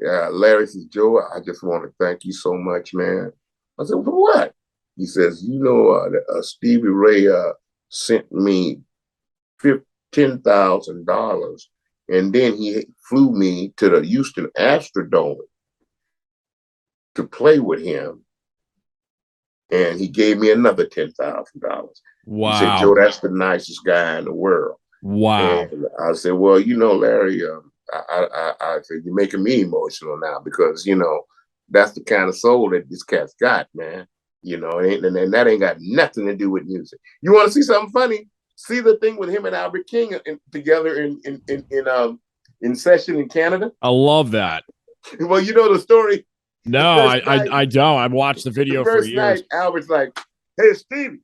Larry says, Joe, I just want to thank you so much, man. I said, for what? He says, you know, Stevie Ray sent me $10,000. And then he flew me to the Houston Astrodome to play with him. And he gave me another $10,000. Wow. He said, Joe, that's the nicest guy in the world. Wow. And I said, well, you know, Larry, I said, you're making me emotional now because, you know, that's the kind of soul that this cat's got, man. You know, and that ain't got nothing to do with music. You want to see something funny? See the thing with him and Albert King together in session in Canada? I love that. Well, you know the story. No, I don't. I've watched the video for years. Night, Albert's like, hey, Stevie,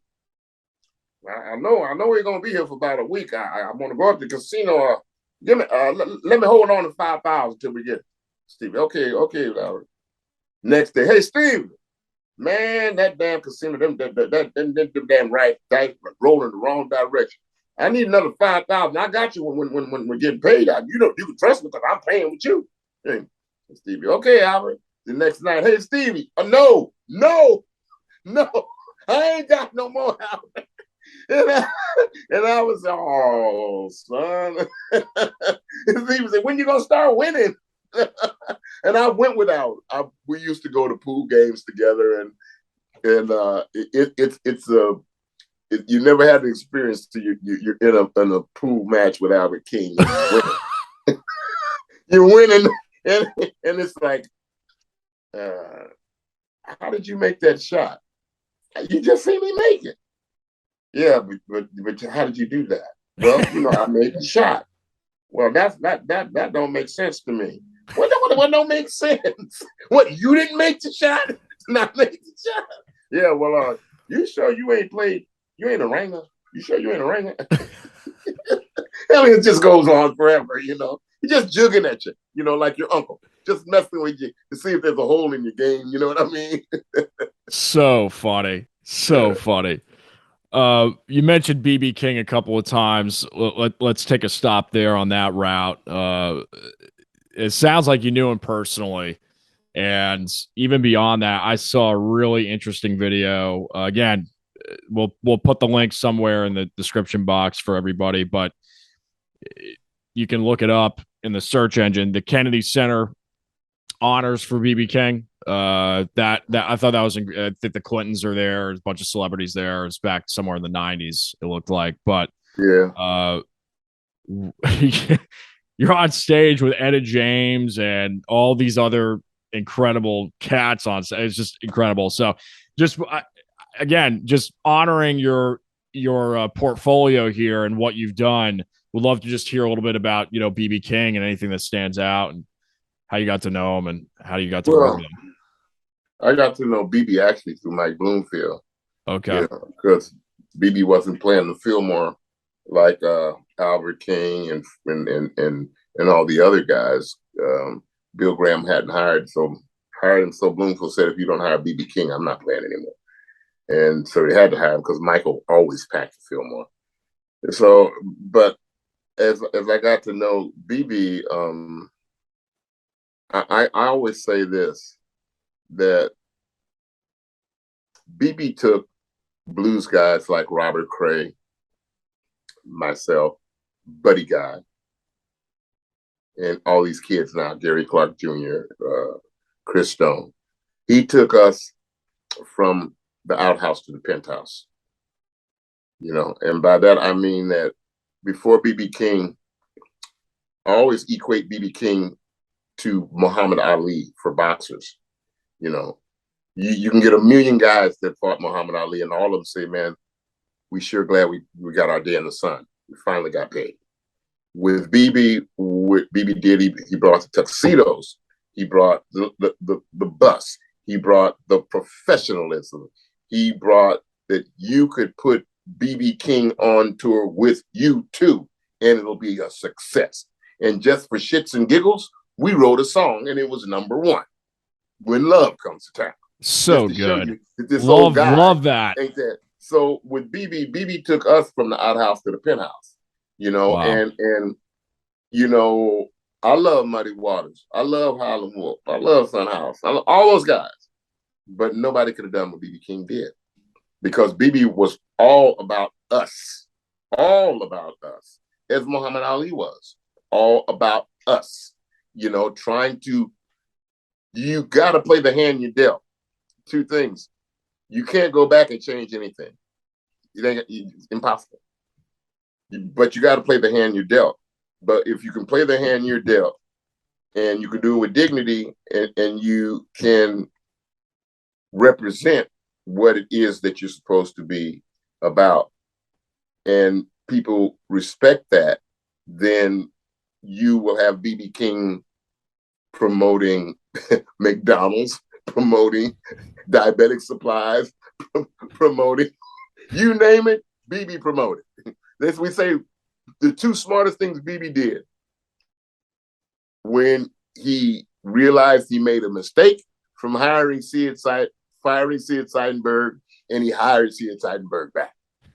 I know we're going to be here for about a week. I'm going to go up to the casino. Let me hold on to 5,000 until we get it. Stevie, okay, Albert. Next day, hey, Stevie, man, that damn casino, them damn right dice rolling the wrong direction. I need another 5,000. I got you when we're getting paid. You can trust me because I'm paying with you. Hey, Stevie, okay, Albert. The next night, hey, Stevie, no, I ain't got no more, Albert. And I was, oh, son. He was like, when you gonna start winning? And I went without. We used to go to pool games together, and you never had the experience till you're in a pool match with Albert King. You're winning, and it's like, how did you make that shot? You just see me make it. Yeah, but how did you do that? Well, I made the shot. Well, that don't make sense to me. What don't make sense? What, you didn't make the shot? Not make the shot? Yeah, well, you sure you ain't played? You ain't a ringer? You sure you ain't a ringer? I mean, it just goes on forever, He's just jugging at you, like your uncle, just messing with you to see if there's a hole in your game. You know what I mean? So funny. So funny. You mentioned BB King a couple of times. Let's take a stop there on that route. It sounds like you knew him personally. And even beyond that, I saw a really interesting video. Again, we'll put the link somewhere in the description box for everybody, but you can look it up in the search engine. The Kennedy Center honors for BB King. That I thought that was. I think the Clintons are there. There's a bunch of celebrities there. It's back somewhere in the '90s. It looked like, but yeah. You're on stage with Etta James and all these other incredible cats on stage. It's just incredible. So, just again, just honoring your portfolio here and what you've done. Would love to just hear a little bit about BB King and anything that stands out and how you got to know him and how you got to work with him. I got to know BB actually through Mike Bloomfield. Okay. Because BB wasn't playing the Fillmore like Albert King and all the other guys. Bill Graham hadn't hired him. So Bloomfield said, if you don't hire BB King, I'm not playing anymore. And so they had to hire him because Michael always packed the Fillmore. So, but as I got to know BB, I always say this, that BB took blues guys like Robert Cray, myself, Buddy Guy, and all these kids now, Gary Clark Jr., Chris Stone. He took us from the outhouse to the penthouse. And by that I mean that before BB King, I always equate BB King to Muhammad Ali for boxers. You can get a million guys that fought Muhammad Ali, and all of them say, man, we sure glad we got our day in the sun. We finally got paid. With BB, what BB did, he brought the tuxedos. He brought the bus. He brought the professionalism. He brought that you could put BB King on tour with you too, and it'll be a success. And just for shits and giggles, we wrote a song, and it was #1. When Love Comes to Town. So good. Love that. Ain't that? So with BB took us from the outhouse to the penthouse, Wow. and I love Muddy Waters. I love Harlem Wolf. I love Son House. I love all those guys. But nobody could have done what BB King did, because BB was all about us, as Muhammad Ali was all about us. Trying to, you got to play the hand you dealt. Two things. You can't go back and change anything. It's impossible. But you got to play the hand you're dealt. But if you can play the hand you're dealt, and you can do it with dignity, and you can represent what it is that you're supposed to be about, and people respect that, then you will have BB King promoting McDonald's, promoting diabetic supplies, promoting, you name it, BB promoted. This, we say the two smartest things BB did when he realized he made a mistake from firing Sid Seidenberg, and he hired Sid Seidenberg back,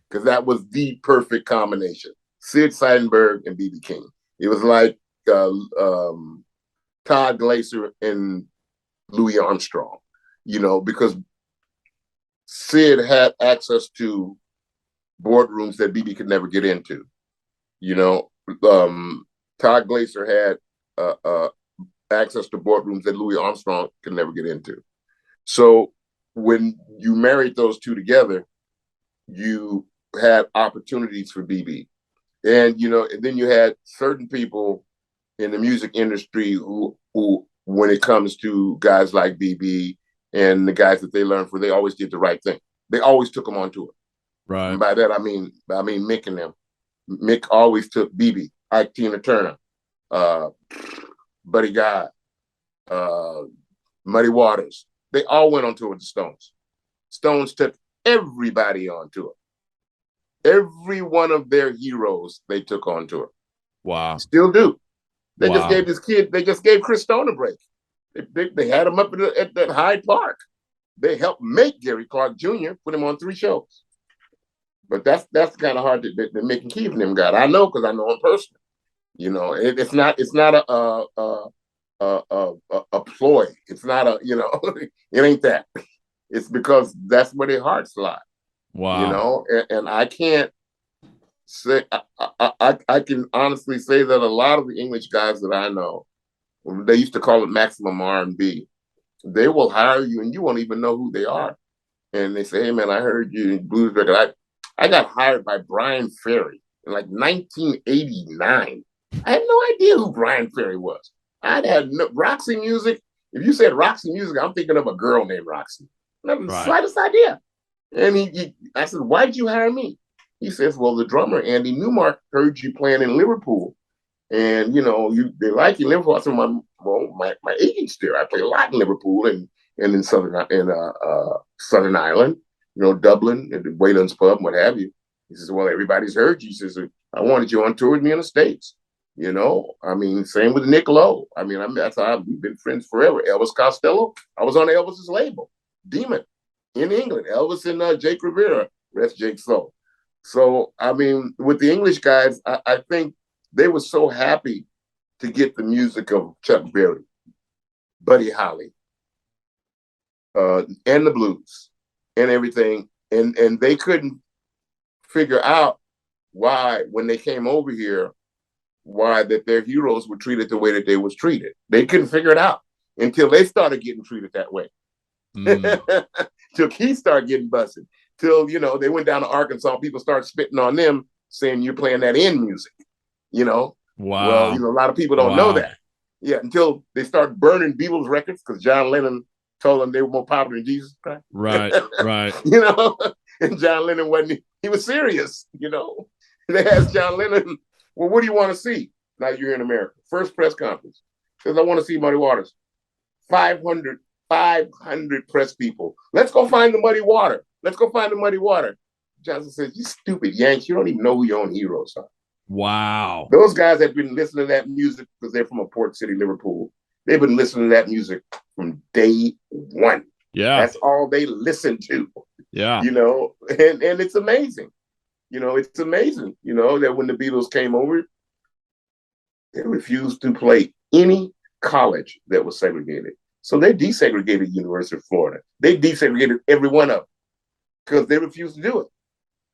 because that was the perfect combination. Sid Seidenberg and BB King. It was like Todd Glaser and Louis Armstrong, because Sid had access to boardrooms that BB could never get into. You know, Todd Glaser had access to boardrooms that Louis Armstrong could never get into. So when you married those two together, you had opportunities for BB. And, you know, and then you had certain people in the music industry who when it comes to guys like BB and the guys that they learned from, they always did the right thing. They always took them on tour. Right. And by that, I mean Mick and them. Mick always took BB, Ike Tina Turner, Buddy Guy, Muddy Waters. They all went on tour with the Stones. Stones took everybody on tour. Every one of their heroes they took on tour. Wow. Still do. They Wow. just gave Chris Stone a break. They had him up at Hyde Park. They helped make Gary Clark Jr. put him on 3 shows. But that's kind of hard that Mick and Keith and them got. I know because I know him personally. You know, it's not a ploy. It's not a, you know, it ain't that. It's because that's where their hearts lie. Wow. You know, and I can't say I can honestly say that a lot of the English guys that I know, they used to call it maximum R&B. They will hire you and you won't even know who they are. And they say, hey man, I heard you in blues record. I got hired by Brian Ferry in like 1989. I had no idea who Brian Ferry was. I'd had Roxy Music. If you said Roxy Music, I'm thinking of a girl named Roxy. Not the slightest idea. And I said, why'd you hire me? He says, well, the drummer, Andy Newmark, heard you playing in Liverpool. And, you know, they like you in Liverpool. I said, my agent's there. I play a lot in Liverpool and in Southern Ireland, you know, Dublin, at the Wayland's Pub, what have you. He says, well, everybody's heard you. He says, I wanted you on tour with me in the States. You know, I mean, same with Nick Lowe. I mean, that's how we've been friends forever. Elvis Costello, I was on Elvis's label, Demon, in England. Elvis and Jake Rivera, rest Jake's soul. So, I mean, with the English guys, I think they were so happy to get the music of Chuck Berry, Buddy Holly, and the blues and everything. And they couldn't figure out why, when they came over here, why that their heroes were treated the way that they was treated. They couldn't figure it out until they started getting treated that way. Till Keith started getting busted. Till, you know, they went down to Arkansas, people started spitting on them, saying you're playing that in music. You know? Wow. Well, you know, a lot of people don't know that. Yeah, until they start burning Beatles records because John Lennon told them they were more popular than Jesus Christ. Right, right. You know? And John Lennon wasn't, he was serious, you know? They asked John Lennon, well, what do you want to see now you're in America? First press conference. Says, I want to see Muddy Waters. 500 press people. Let's go find the Muddy Water. Let's go find the Muddy Water. Johnson says, you stupid Yanks, you don't even know who your own heroes are. Wow. Those guys have been listening to that music because they're from a port city, Liverpool. They've been listening to that music from day one. Yeah. That's all they listen to. Yeah. You know, and it's amazing. You know, it's amazing, you know, that when the Beatles came over, they refused to play any college that was segregated. So they desegregated University of Florida. They desegregated every one of them because they refused to do it.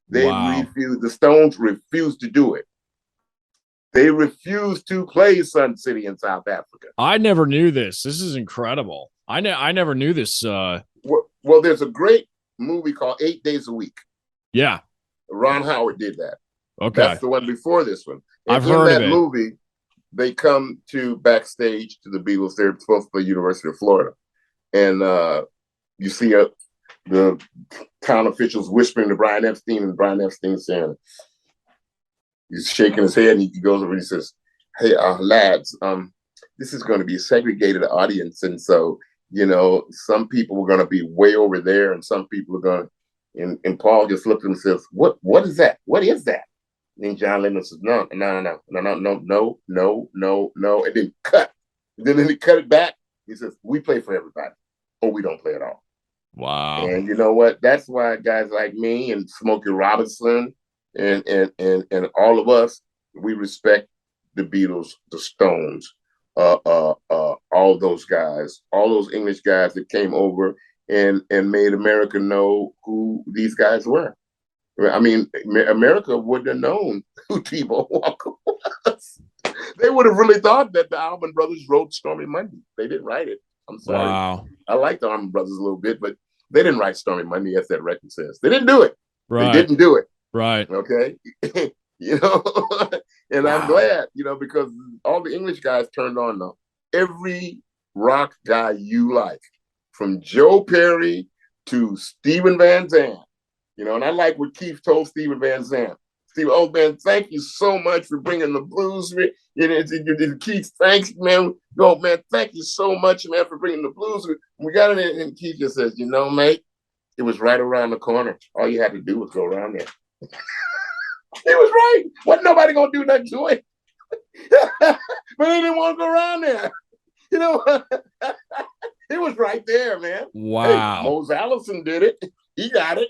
The Stones refused to do it. They refused to play Sun City in South Africa. I never knew this. This is incredible. I never knew this. Well, there's a great movie called 8 Days a Week. Yeah. Ron Howard did that. Okay. That's the one before this one. And I've heard of it. In that movie, they come to backstage to the Beatles. They're supposed to play University of Florida. And you see the town officials whispering to Brian Epstein, and Brian Epstein saying, he's shaking his head, and he goes over and he says, hey, lads, this is going to be a segregated audience. And so, you know, some people are going to be way over there, and some people are going to, and Paul just looked at him and says, what is that? What is that? And then John Lennon says, no. And then cut. And then he cut it back. He says, we play for everybody, or we don't play at all. Wow. And you know what? That's why guys like me and Smokey Robinson and all of us, we respect the Beatles, the Stones, all those guys, all those English guys that came over and made America know who these guys were. I mean, America wouldn't have known who T-Bone Walker was. They would have really thought that the Allman Brothers wrote Stormy Monday. They didn't write it. I'm sorry. Wow. I like the Allman Brothers a little bit, but they didn't write Stormy Monday, as that record says. They didn't do it. Right. They didn't do it. Right. Okay. You know, and Wow. I'm glad, you know, because all the English guys turned on them. Every rock guy you like, from Joe Perry to Stephen Van Zandt, you know, and I like what Keith told Stephen Van Zandt. Steve, oh man, thank you so much for bringing the blues. Keith, thanks, man. No, man, thank you so much, man, for bringing the blues. We got it, and Keith just says, you know, mate, it was right around the corner. All you had to do was go around there. He was right. Wasn't nobody gonna do nothing to it. But they didn't want to go around there. You know, it was right there, man. Wow. Hey, Mose Allison did it. He got it.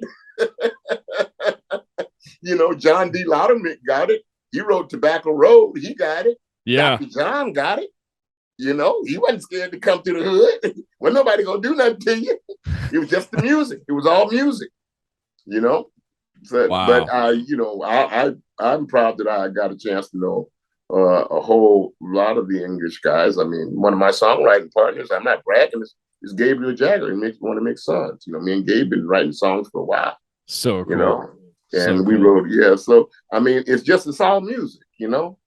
You know, John D. Loudermilk got it. He wrote Tobacco Road. He got it. Yeah. Dr. John got it. You know, he wasn't scared to come to the hood. Wasn't nobody gonna do nothing to you. It was just the music. It was all music. You know. So, wow. But you know, I'm proud that I got a chance to know a whole lot of the English guys. I mean, one of my songwriting partners, I'm not bragging, is Gabriel Jagger. He makes one of Mick Sons. You know, me and Gabe been writing songs for a while. So cool. You know, and so we cool. wrote, yeah. So I mean, it's all music. You know,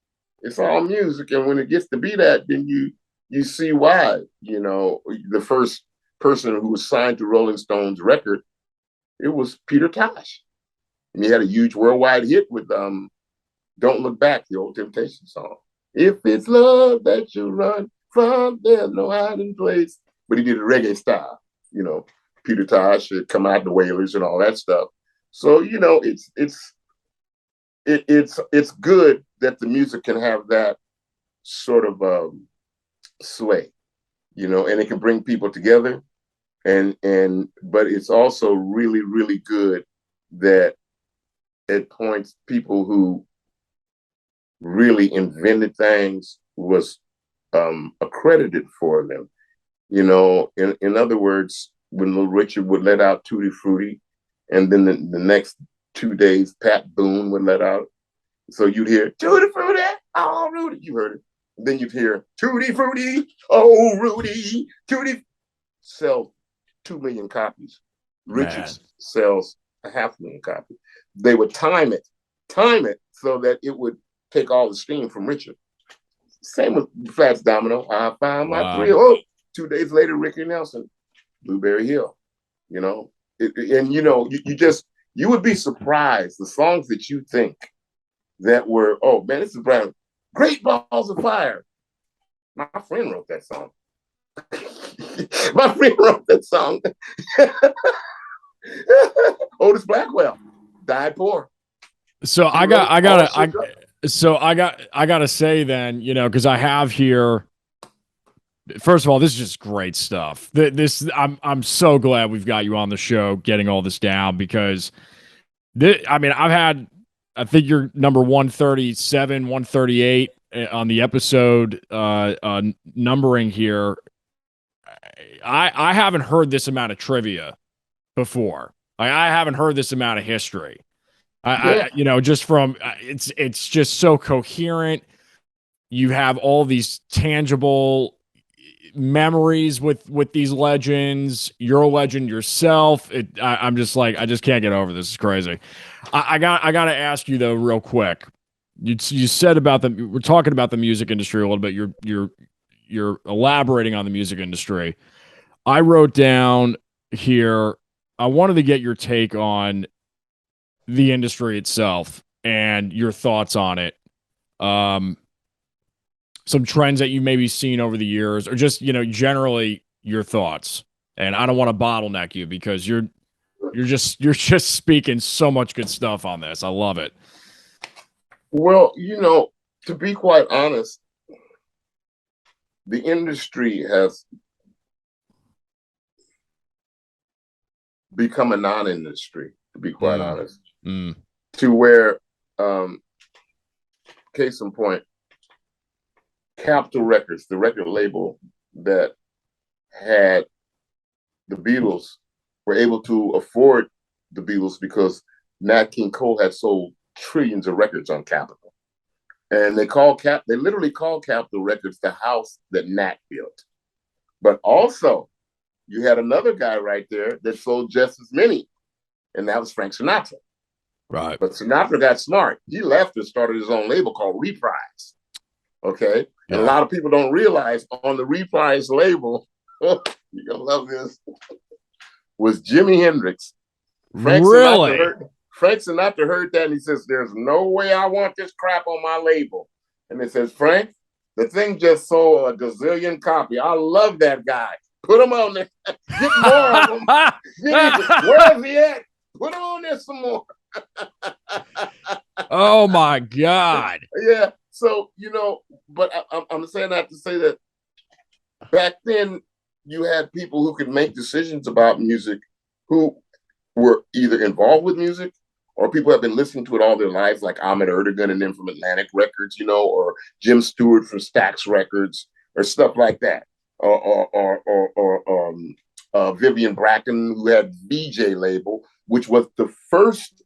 it's all music, and when it gets to be that, then you see why. You know, the first person who was signed to Rolling Stones record, it was Peter Tosh. And he had a huge worldwide hit with Don't Look Back, the old Temptation song. If it's love that you run from, there's no hiding place. But he did a reggae style. You know, Peter Tosh had come out, the Wailers and all that stuff. So, you know, it's good that the music can have that sort of sway, you know, and it can bring people together. But it's also really, really good that at points people who really invented things was accredited for them. You know, in other words, when Little Richard would let out Tutti Frutti, and then the next 2 days, Pat Boone would let out. So you'd hear Tutti Frutti, oh Rudy, you heard it. Then you'd hear Tutti Frutti, oh Rudy, Tutti. Sell 2 million copies. Richards sells 500,000 copies. They would time it so that it would take all the steam from Richard. Same with Fats Domino. I found my thrill. Oh, 2 days later, Ricky Nelson, Blueberry Hill. You know, and you know, you would be surprised the songs that you think that were, oh man, this is Great Balls of Fire. My friend wrote that song. My friend wrote that song. Otis Blackwell died poor. So I gotta say then, you know, because I have here. First of all, this is just great stuff. I'm so glad we've got you on the show, getting all this down, because I think you're number 137, 138 on the episode numbering here. I haven't heard this amount of trivia before. I haven't heard this amount of history. I you know, just from it's just so coherent. You have all these tangible memories with these legends. You're a legend yourself. I'm just like, I just can't get over this. It's crazy. I got to ask you though, real quick. You said we're talking about the music industry a little bit. You're elaborating on the music industry. I wrote down here, I wanted to get your take on the industry itself and your thoughts on it. Some trends that you maybe seen over the years, or just, you know, generally your thoughts. And I don't want to bottleneck you, because you're just speaking so much good stuff on this. I love it. Well, you know, to be quite honest, the industry has become a non-industry, to be quite honest, to where, case in point, Capitol Records, the record label that had the Beatles, were able to afford the Beatles because Nat King Cole had sold trillions of records on Capitol. And they literally called Capitol Records the house that Nat built. But also, you had another guy right there that sold just as many, and that was Frank Sinatra. Right. But Sinatra got smart. He left and started his own label called Reprise. Okay. Yeah. And a lot of people don't realize on the Reprise label, you're going to love this, was Jimi Hendrix. Frank Sinatra heard that and he says, there's no way I want this crap on my label. And it says, Frank, the thing just sold a gazillion copy. I love that guy. Put him on there. Get more of them. Where is he at? Put him on there some more. Oh, my God. Yeah. So, but I'm saying that to say that back then you had people who could make decisions about music who were either involved with music or people have been listening to it all their lives, like Ahmet Ertegun and them from Atlantic Records, or Jim Stewart from Stax Records or stuff like that. Or Vivian Bracken, who had VJ label, which was the first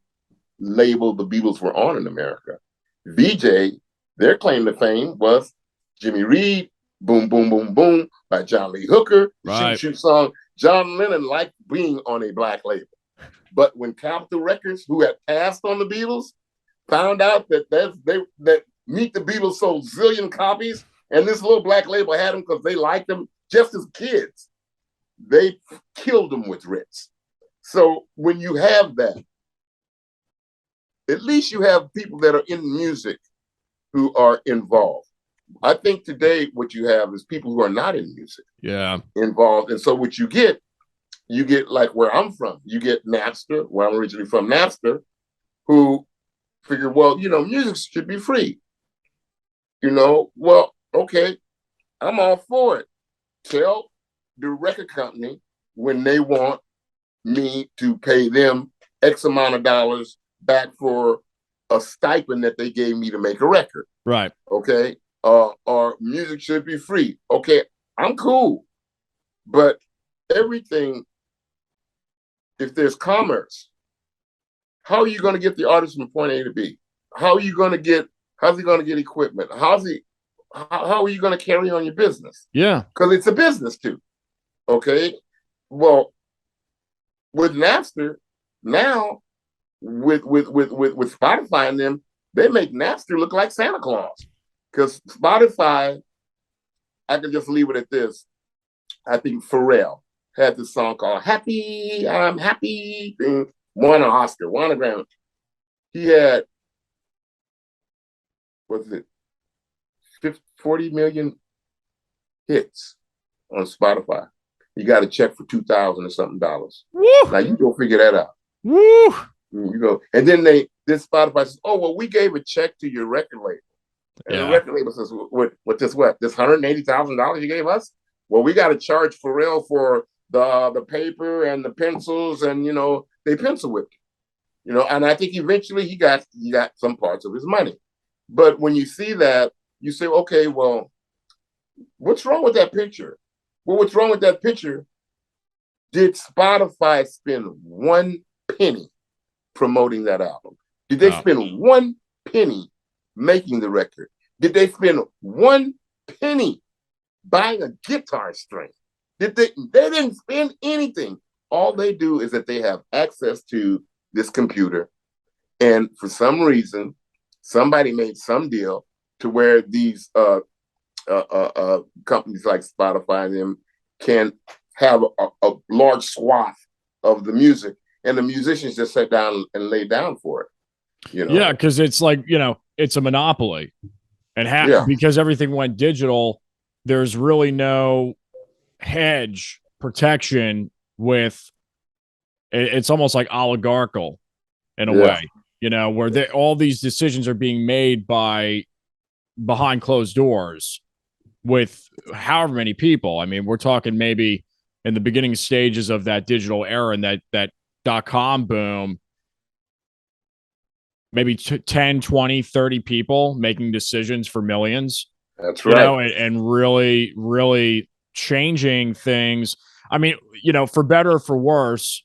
label the Beatles were on in America. VJ, their claim to fame was Jimmy Reed, Boom, Boom, Boom, Boom by John Lee Hooker, right. Shoot, Shoot song. John Lennon liked being on a black label. But when Capitol Records, who had passed on the Beatles, found out that Meet the Beatles sold zillion copies, and this little black label had them because they liked them just as kids, they killed them with Ritz. So when you have that, at least you have people that are in music who are involved. I think today what you have is people who are not in music involved. And so what you get like where I'm from, you get Napster, where I'm originally from, Napster, who figured, well, music should be free. Well, okay, I'm all for it. Tell the record company when they want me to pay them X amount of dollars back for a stipend that they gave me to make a record. Right. Okay. Or music should be free. Okay, I'm cool. But everything, if there's commerce, how are you going to get the artist from point A to B? How's he going to get equipment? How are you going to carry on your business? Yeah. Because it's a business too. Okay. Well, with Napster, now with Spotify and them, they make Napster look like Santa Claus. Because Spotify, I can just leave it at this. I think Pharrell had this song called Happy, I'm Happy, won an Oscar, won a Grammy. He had, 40 million hits on Spotify. You got a check for $2,000 or something dollars. Woo! Now you go figure that out. Woo! And then this Spotify says, oh, well, we gave a check to your record label. And the record label says, this $180,000 you gave us? Well, we got to charge Pharrell for the paper and the pencils, and they pencil whipped it. And I think eventually he got some parts of his money. But when you see that, you say, okay, well, what's wrong with that picture? Well, what's wrong with that picture? Did Spotify spend one penny promoting that album? Did they spend one penny making the record? Did they spend one penny buying a guitar string? They didn't spend anything. All they do is that they have access to this computer, and for some reason, somebody made some deal to where these companies like Spotify and them can have a large swath of the music, and the musicians just sat down and laid down for it. Yeah, because it's like, it's a monopoly. And because everything went digital, there's really no hedge protection with it's almost like oligarchical in a way, where all these decisions are being made behind closed doors with however many people. I mean, we're talking maybe in the beginning stages of that digital era and that .com boom, maybe 10, 20, 30 people making decisions for millions. That's right. And really, really changing things. I mean, for better or for worse,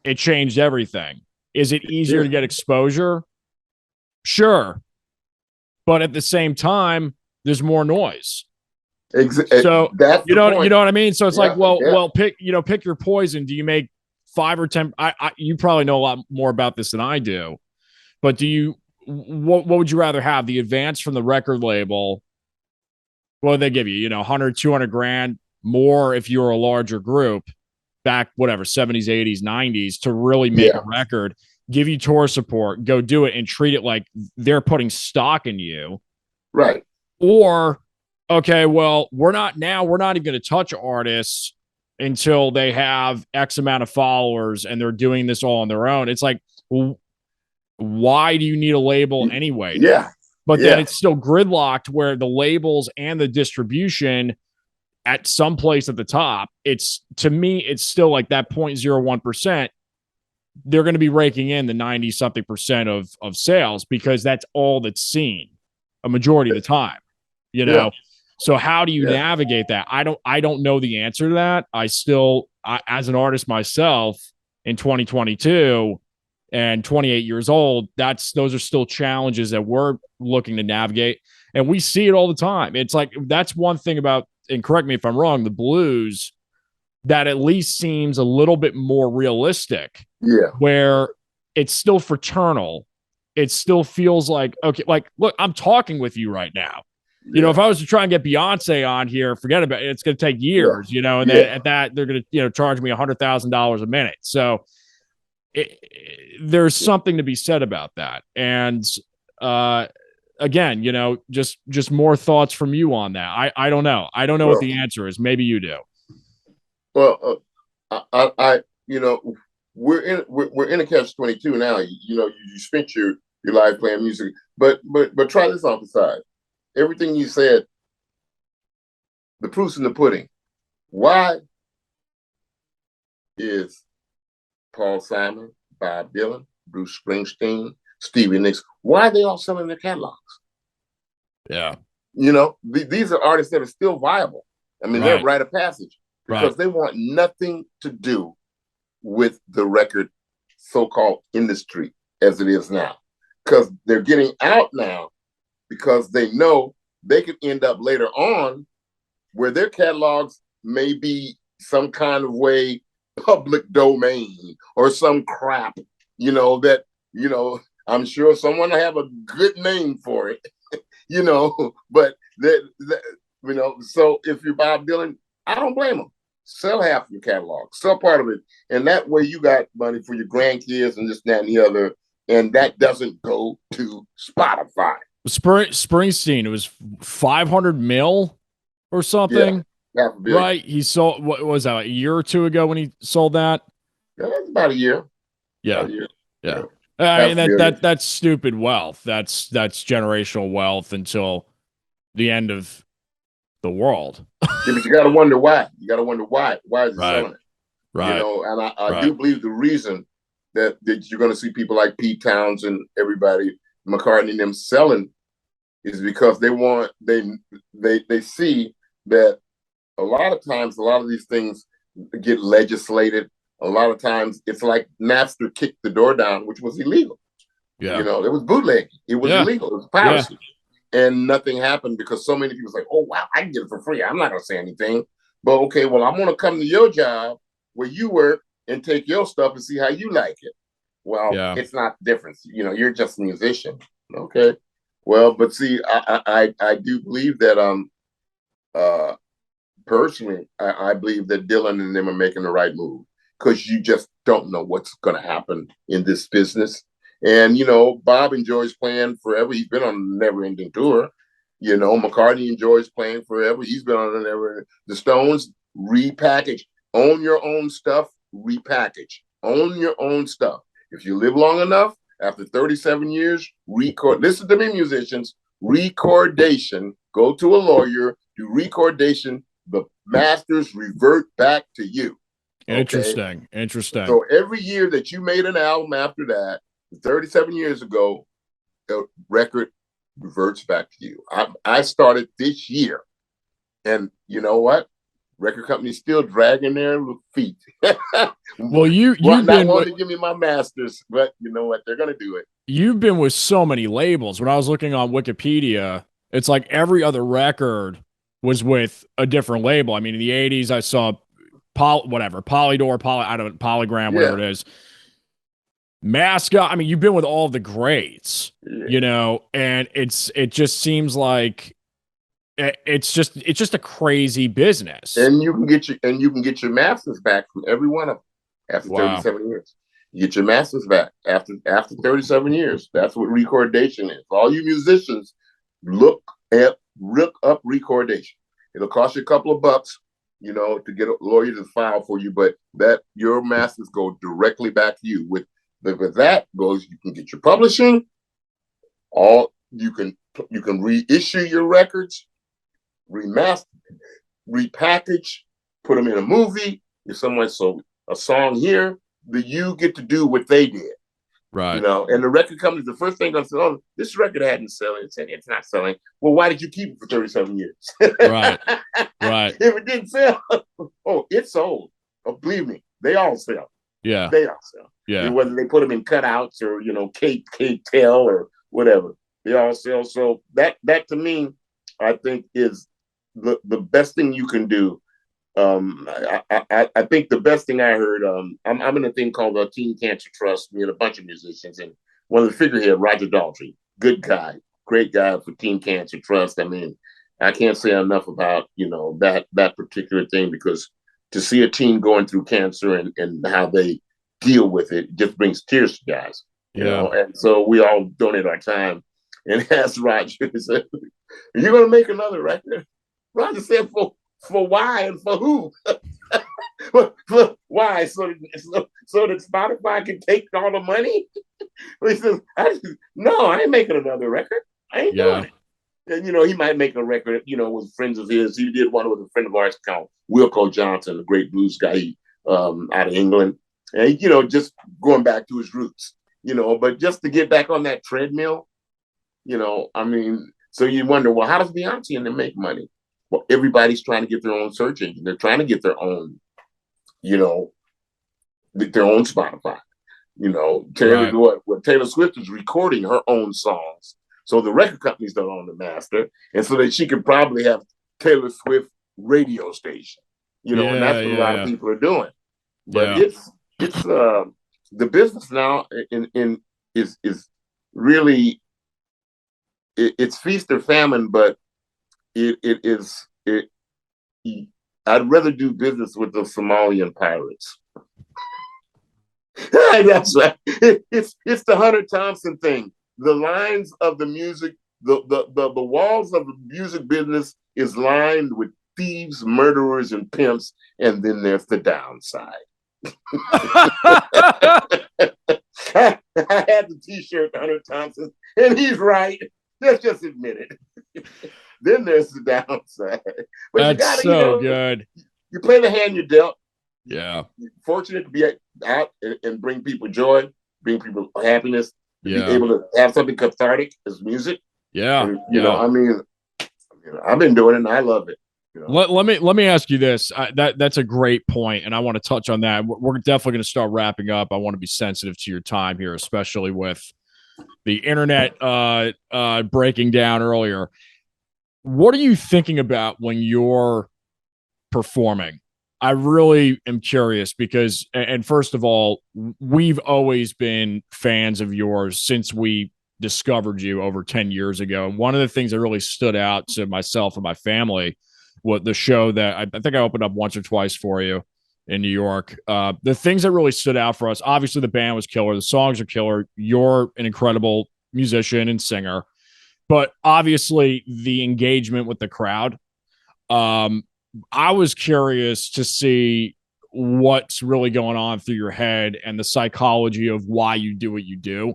it changed everything. Is it easier to get exposure? Sure. But at the same time, there's more noise. So that's you the know, point. you know what I mean? So it's like, well, pick your poison. Do you make 5 or 10? You probably know a lot more about this than I do, but what would you rather have? The advance from the record label? What would they give you? 100, 200 grand more if you were a larger group back, whatever, 70s, 80s, 90s to really make a record, give you tour support, go do it and treat it like they're putting stock in you. Right. Or, okay, well, we're not even going to touch artists until they have X amount of followers and they're doing this all on their own. It's like, well, why do you need a label anyway? Yeah. But then it's still gridlocked where the labels and the distribution at some place at the top, to me, it's still like that 0.01%. They're going to be raking in the 90 something percent of sales because that's all that's seen a majority of the time, So how do you navigate that? I don't know the answer to that. As an artist myself in 2022 and 28 years old, those are still challenges that we're looking to navigate. And we see it all the time. It's like, that's one thing about, and correct me if I'm wrong, the blues that at least seems a little bit more realistic. Yeah. Where it's still fraternal. It still feels like, okay, like, look, I'm talking with you right now. If I was to try and get Beyonce on here, forget about it. It's going to take years, and then at that, they're going to, charge me $100,000 a minute. So there's something to be said about that. And, again, just more thoughts from you on that. I don't know. I don't know what the answer is. Maybe you do. Well, we're in a catch-22 now. You spent your life playing music, but try this on the side. Everything you said, the proof's in the pudding. Why is Paul Simon, Bob Dylan, Bruce Springsteen, Stevie Nicks, why are they all selling their catalogs? Yeah. These are artists that are still viable. I mean, they're a rite of passage because they want nothing to do with the record so-called industry as it is now. Because they're getting out now because they know they could end up later on where their catalogs may be some kind of way public domain or some crap, that, I'm sure someone will have a good name for it, but so if you're Bob Dylan, I don't blame them. Sell half your catalog, sell part of it. And that way you got money for your grandkids and this, that, and the other. And that doesn't go to Spotify. Springsteen, it was 500 mil or something. Yeah, right. He sold, what was that, a year or two ago when he sold that? Yeah, that's about a year. Yeah. Yeah. I mean, that's stupid wealth. That's generational wealth until the end of the world. Yeah, but you got to wonder why. Why is he selling it? Right. And I do believe the reason that you're going to see people like Pete Townsend, everybody, McCartney, and them selling is because they see that a lot of times, a lot of these things get legislated. A lot of times it's like Napster kicked the door down, which was illegal. Yeah. It was bootlegging. It was illegal. It was piracy. Yeah. And nothing happened because so many people say, oh, wow, I can get it for free. I'm not going to say anything. But okay, well, I'm going to come to your job where you work and take your stuff and see how you like it. Well, it's not different. You're just a musician. Okay. Well, but see, I do believe that personally, I believe that Dylan and them are making the right move because you just don't know what's going to happen in this business. And, Bob enjoys playing forever. He's been on a never-ending tour. McCartney enjoys playing forever. He's been on a never. The Stones repackage. Own your own stuff, repackage. Own your own stuff. If you live long enough, after 37 years, record. Listen to me, musicians. Recordation. Go to a lawyer. Do recordation. The masters revert back to you. Okay? Interesting. So every year that you made an album after that, 37 years ago, the record reverts back to you. I started this year. And you know what? Record companies still dragging their feet. Well, you've not been wanting to give me my masters, but you know what? They're going to do it. You've been with so many labels. When I was looking on Wikipedia, it's like every other record was with a different label. I mean, in the 80s, I saw Polydor, I don't know, Polygram, whatever it is. Mascot. I mean, you've been with all the greats, you know, and it just seems like it's just a crazy business. And you can get your masters back from every one of them after 37 years. You get your masters back after 37 years. That's what recordation is. All you musicians, look up recordation. It'll cost you a couple of bucks, you know, to get a lawyer to file for you, but that your masters go directly back to you. With that goes, you can get your publishing. You can reissue your records, remaster, repackage, put them in a movie. If someone sold a song here, you get to do what they did. Right. You know, and the record companies, the first thing going to say, oh, this record hadn't selling. It said it's not selling. Well, why did you keep it for 37 years? Right. Right. If it didn't sell, oh, it sold. Oh, believe me, they all sell. Yeah. They all sell. Yeah. And whether they put them in cutouts or, you know, Kate tail or whatever, they all sell. So that to me, I think is the best thing you can do. I think the best thing I heard, I'm in a thing called the Teen Cancer Trust, me and a bunch of musicians, and one of the figurehead, Roger Daltrey, good guy, great guy for Teen Cancer Trust. I mean, I can't say enough about, you know, that particular thing, because to see a teen going through cancer and how they deal with it just brings tears to guys, you know. And so we all donate our time and asked Roger, he said, "Are you going to make another record?" Roger said, for why and for who? for why? So that Spotify can take all the money? He says, no, I ain't making another record. I ain't doing it. And, you know, he might make a record, you know, with friends of his. He did one with a friend of ours called Wilco Johnson, a great blues guy out of England. And, you know, just going back to his roots, you know, but just to get back on that treadmill, you know, I mean, so you wonder, well, how does Beyonce and them make money? Well, everybody's trying to get their own search engine. They're trying to get their own, you know, their own Spotify. You know, Taylor Swift is recording her own songs, so the record companies don't own the master, and so that she could probably have Taylor Swift radio station. You know, and that's what a lot of people are doing. But it's the business now is really it's feast or famine, but I'd rather do business with the Somalian pirates. That's right. It's the Hunter Thompson thing. The lines of the music, the walls of the music business is lined with thieves, murderers, and pimps, and then there's the downside. I had the T-shirt, Hunter Thompson, and he's right. Let's just admit it. Then there's the downside. But that's so good. You play the hand you're dealt. Yeah. You're fortunate to be out and bring people joy, bring people happiness, be able to have something cathartic as music. Yeah. And, you know, I mean, I've been doing it and I love it. You know? Let me ask you this. That's a great point, and I want to touch on that. We're definitely going to start wrapping up. I want to be sensitive to your time here, especially with the internet breaking down earlier. What are you thinking about when you're performing? I really am curious because, and first of all, we've always been fans of yours since we discovered you over 10 years ago. And one of the things that really stood out to myself and my family was the show that I think I opened up once or twice for you in New York. The things that really stood out for us, obviously the band was killer. The songs are killer. You're an incredible musician and singer. But obviously, the engagement with the crowd. I was curious to see what's really going on through your head and the psychology of why you do what you do.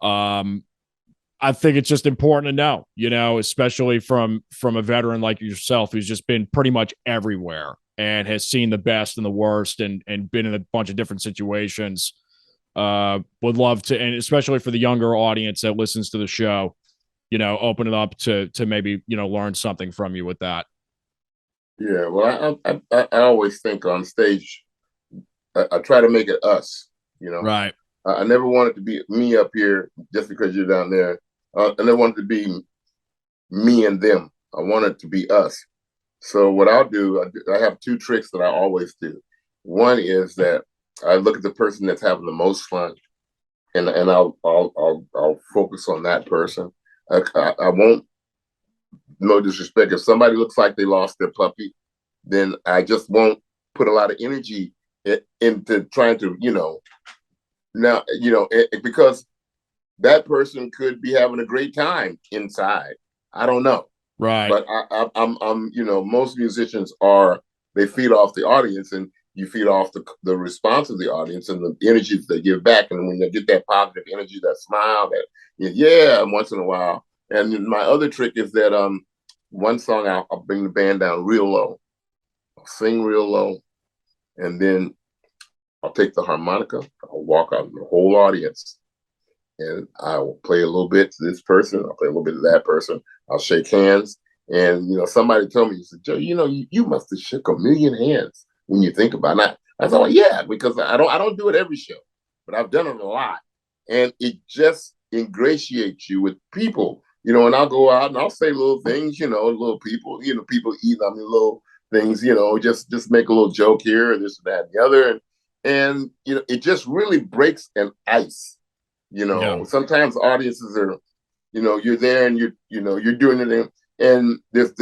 I think it's just important to know, you know, especially from a veteran like yourself who's just been pretty much everywhere and has seen the best and the worst and been in a bunch of different situations. Would love to, and especially for the younger audience that listens to the show, you know, open it up to maybe, you know, learn something from you with that. Yeah, well, I always think on stage, I try to make it us. You know, Right. I never wanted to be me up here just because you're down there. I never wanted to be me and them. I wanted to be us. So what I'll do, I have two tricks that I always do. One is that I look at the person that's having the most fun, and I'll focus on that person. I won't, no disrespect, if somebody looks like they lost their puppy, then I just won't put a lot of energy into trying to, now, because that person could be having a great time inside. I don't know. Right. But I'm, most musicians are, they feed off the audience, and you feed off the response of the audience and the energy that they give back. And when they get that positive energy, that smile, that yeah, once in a while. And my other trick is that one song I'll bring the band down real low, I'll sing real low, and then I'll take the harmonica, I'll walk out in the whole audience, and I will play a little bit to this person. I'll play a little bit to that person. I'll shake hands. And somebody told me, he said, Joe, you must have shook a million hands when you think about it. I thought, yeah, because I don't do it every show, but I've done it a lot. And it just ingratiates you with people, and I'll go out and I'll say little things, little people, people eat on me little things, just make a little joke here, this, that, and the other. And it just really breaks an ice. Yeah. Sometimes audiences are, you're there and you're doing it, and there's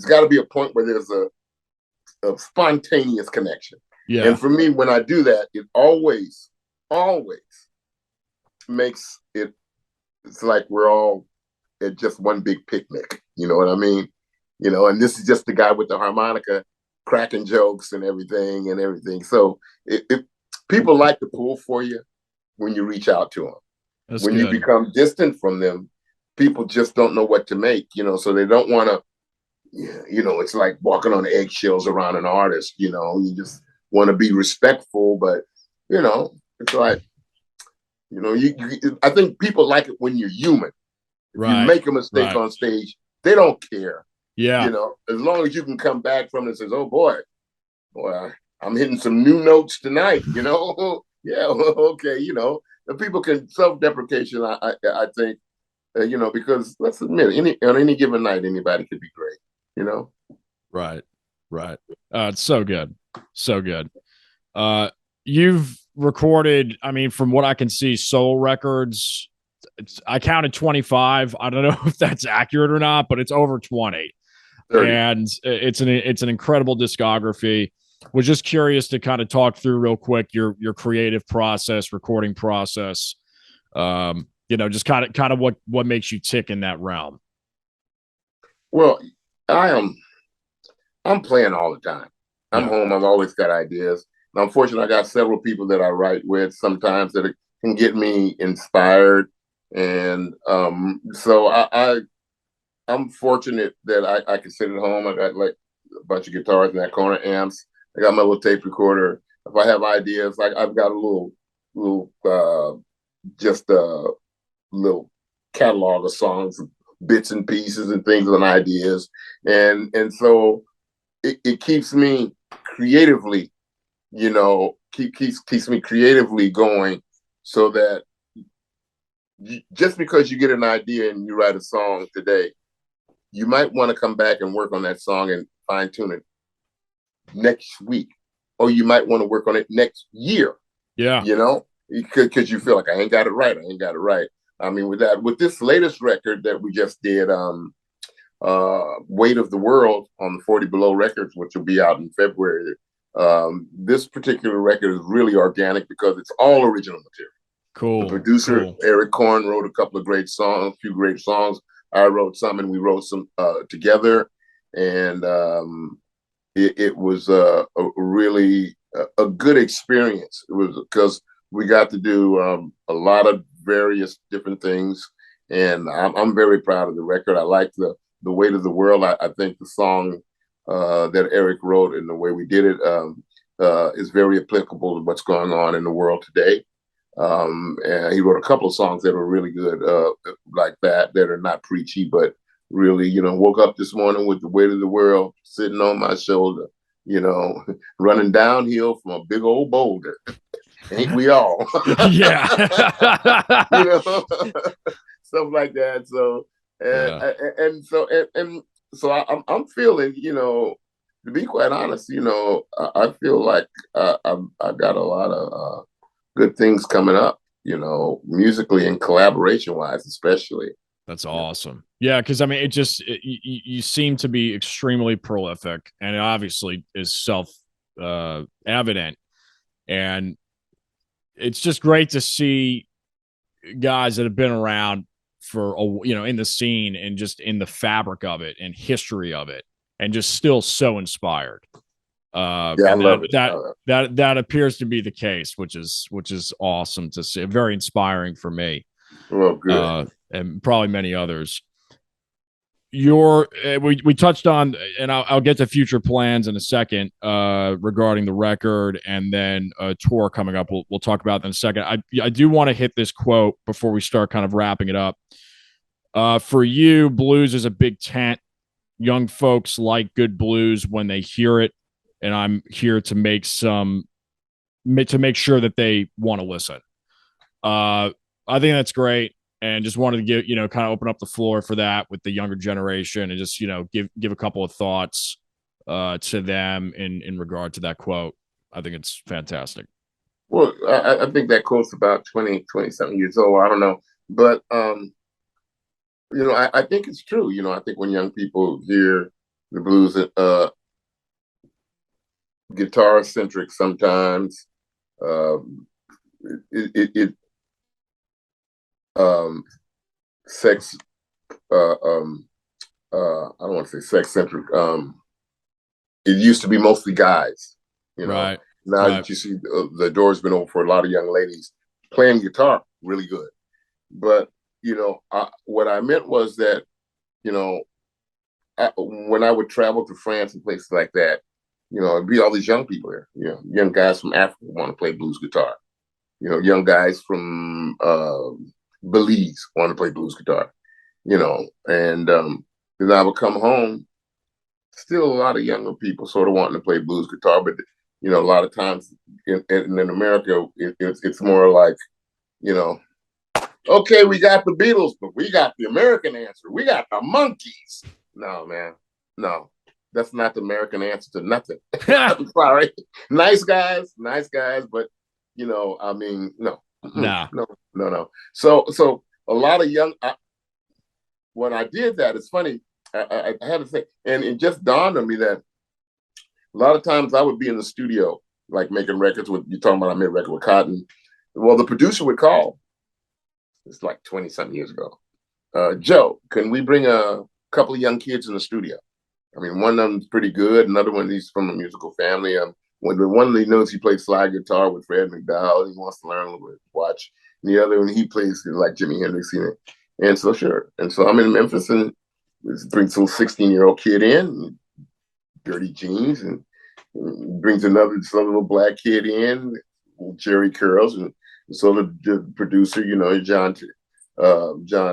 got to be a point where there's a spontaneous connection. Yeah. And for me, when I do that, it always makes it. It's like we're all at just one big picnic. You know what I mean? And this is just the guy with the harmonica cracking jokes and everything. So people like to pull for you when you reach out to them. That's When good. you become distant from them, people just don't know what to make, so they don't want to, it's like walking on eggshells around an artist, you just want to be respectful, but, it's like, I think people like it when you're human. If you make a mistake on stage, they don't care. Yeah. As long as you can come back from it and says, oh boy, I'm hitting some new notes tonight, yeah, okay, the people can self-deprecation, I think, because let's admit, on any given night, anybody could be great, Right. It's so good. So good. You've recorded, I mean, from what I can see, solo records. I counted 25. I don't know if that's accurate or not, but it's over 20. 30. And it's an incredible discography. Was just curious to kind of talk through real quick your creative process, recording process. Just kind of what makes you tick in that realm. Well, I'm playing all the time. I'm home. I've always got ideas. And unfortunately, I got several people that I write with sometimes that can get me inspired. And so I'm fortunate that I can sit at home. I got like a bunch of guitars in that corner, amps. I got my little tape recorder. If I have ideas, like I've got a just a little catalog of songs, bits and pieces and things and ideas. And so it keeps me creatively, keeps me creatively going, so that just because you get an idea and you write a song today, you might want to come back and work on that song and fine tune it next week, or you might want to work on it next year. Yeah. Because you feel like I ain't got it right. I mean, with this latest record that we just did, Weight of the World on the 40 Below Records, which will be out in February. This particular record is really organic because it's all original material. Cool. The producer, Eric Korn, wrote a couple of great songs, a few great songs. I wrote some, and we wrote some together. And it was a really a good experience. It was because we got to do a lot of various different things. And I'm very proud of the record. I like the Weight of the World. I think the song that Eric wrote and the way we did it is very applicable to what's going on in the world today. And he wrote a couple of songs that are really good, like that are not preachy, but really, woke up this morning with the weight of the world sitting on my shoulder, running downhill from a big old boulder. Ain't we all? Yeah. Stuff like that. So, Yeah. so I'm feeling, to be quite honest, I feel like I've got a lot of good things coming up, musically and collaboration wise, especially. That's awesome. Yeah, because I mean, you seem to be extremely prolific, and it obviously is self evident, and it's just great to see guys that have been around for in the scene and just in the fabric of it and history of it, and just still so inspired. Yeah, I And love it. that appears to be the case, which is awesome to see. Very inspiring for me. Well, good. And probably many others. We touched on, and I'll get to future plans in a second regarding the record and then a tour coming up. We'll talk about that in a second. I do want to hit this quote before we start kind of wrapping it up. For you, blues is a big tent. Young folks like good blues when they hear it, and I'm here to make sure that they want to listen. I think that's great. And just wanted to give, kind of open up the floor for that with the younger generation and just, give a couple of thoughts to them in regard to that quote. I think it's fantastic. Well, I think that quote's about 20 something years old. I don't know. But, I think it's true. I think when young people hear the blues, guitar centric sometimes, sex I don't want to say sex centric. It used to be mostly guys, Right. Now that you see the door's been open for a lot of young ladies playing guitar really good. But what I meant was that when I would travel to France and places like that, it'd be all these young people there, young guys from Africa want to play blues guitar, young guys from Belize want to play blues guitar, and then I would come home, still a lot of younger people sort of wanting to play blues guitar, but a lot of times in America, it's more like, okay, we got the Beatles, but we got the American answer. We got the Monkees. No, man, no, that's not the American answer to nothing. I'm sorry, nice guys, but I mean, no. No. So a lot of young. When I did that, it's funny. I had to say, and it just dawned on me that a lot of times I would be in the studio, like making records with. You're talking about I made a record with Cotton. Well, the producer would call. It's like 20 something years ago. Joe, can we bring a couple of young kids in the studio? I mean, one of them's pretty good. Another one, he's from a musical family. One of them knows he plays slide guitar with Fred McDowell. He wants to learn a little bit, watch. And the other one, he plays like Jimi Hendrix. And so, sure. And so I'm in Memphis and brings a 16-year-old kid in, dirty jeans, and brings another little black kid in, Jerry curls. And so the producer, John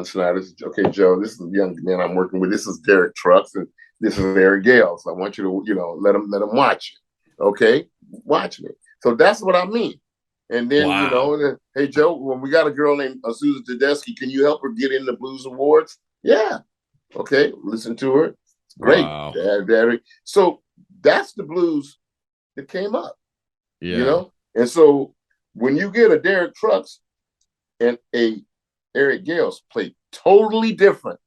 Snyder says, okay, Joe, this is the young man I'm working with. This is Derek Trucks, and this is Eric Gale. So I want you to, let him watch it. Okay, watch me. So that's what I mean. And then, wow. Hey, Joe, when we got a girl named Susan Tedeschi, can you help her get in the Blues Awards? Yeah. Okay, listen to her. Great. Wow. So that's the blues that came up. Yeah. And so when you get a Derek Trucks and a Eric Gales play totally different.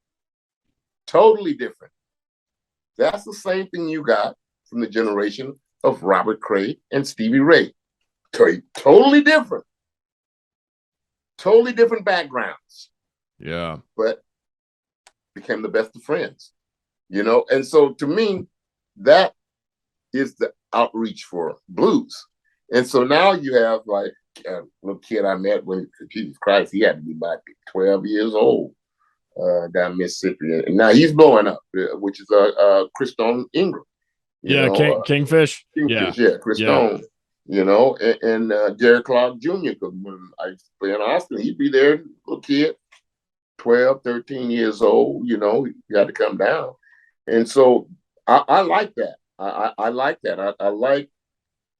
That's the same thing you got from the generation of Robert Cray and Stevie Ray. Totally different backgrounds. Yeah. But became the best of friends, And so to me, that is the outreach for blues. And so now you have like a little kid I met when, Jesus Christ, he had to be about 12 years old down in Mississippi. And now he's blowing up, which is Chris Ingram. Kingfish. Chris Stone. And Derek Clark Jr. Because when I used to play in Austin, he'd be there, little kid. 12, 13 years old, you got to come down. And so I like that. I like that. I like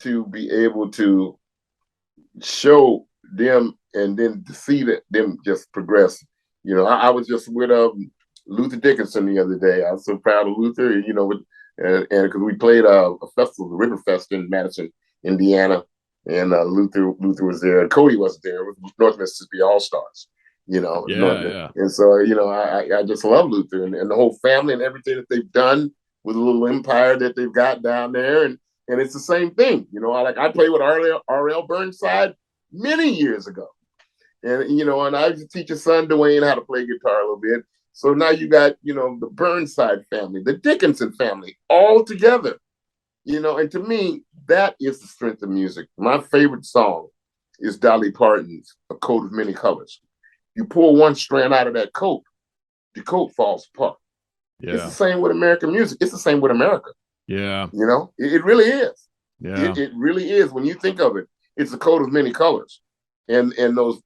to be able to show them and then to see that them just progress. I was just with Luther Dickinson the other day. I was so proud of Luther, and because we played a festival, the River Fest in Madison, Indiana, and Luther was there. Cody wasn't there. It was North Mississippi All Stars. Yeah. And so I just love Luther and the whole family and everything that they've done with a little empire that they've got down there, and it's the same thing. I played with R.L. Burnside many years ago, and and I used to teach his son Dwayne how to play guitar a little bit. So now you got the Burnside family, the Dickinson family, all together. And to me, that is the strength of music. My favorite song is Dolly Parton's "A Coat of Many Colors." You pull one strand out of that coat, the coat falls apart. Yeah. It's the same with American music. It's the same with America. Yeah. It really is. Yeah. It really is. When you think of it, it's a coat of many colors. And those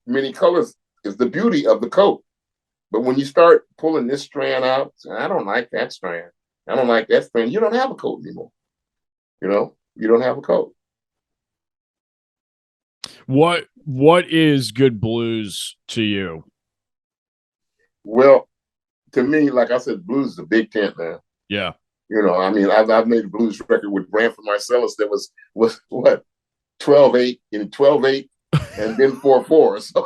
many colors is the beauty of the coat. But when you start pulling this strand out, I don't like that strand. I don't like that strand. You don't have a coat anymore. You don't have a coat. What is good blues to you? Well, to me, like I said, blues is a big tent, man. Yeah. I've made a blues record with Branford Marcellus that was what 12/8 and 12/8 and then 4/4. So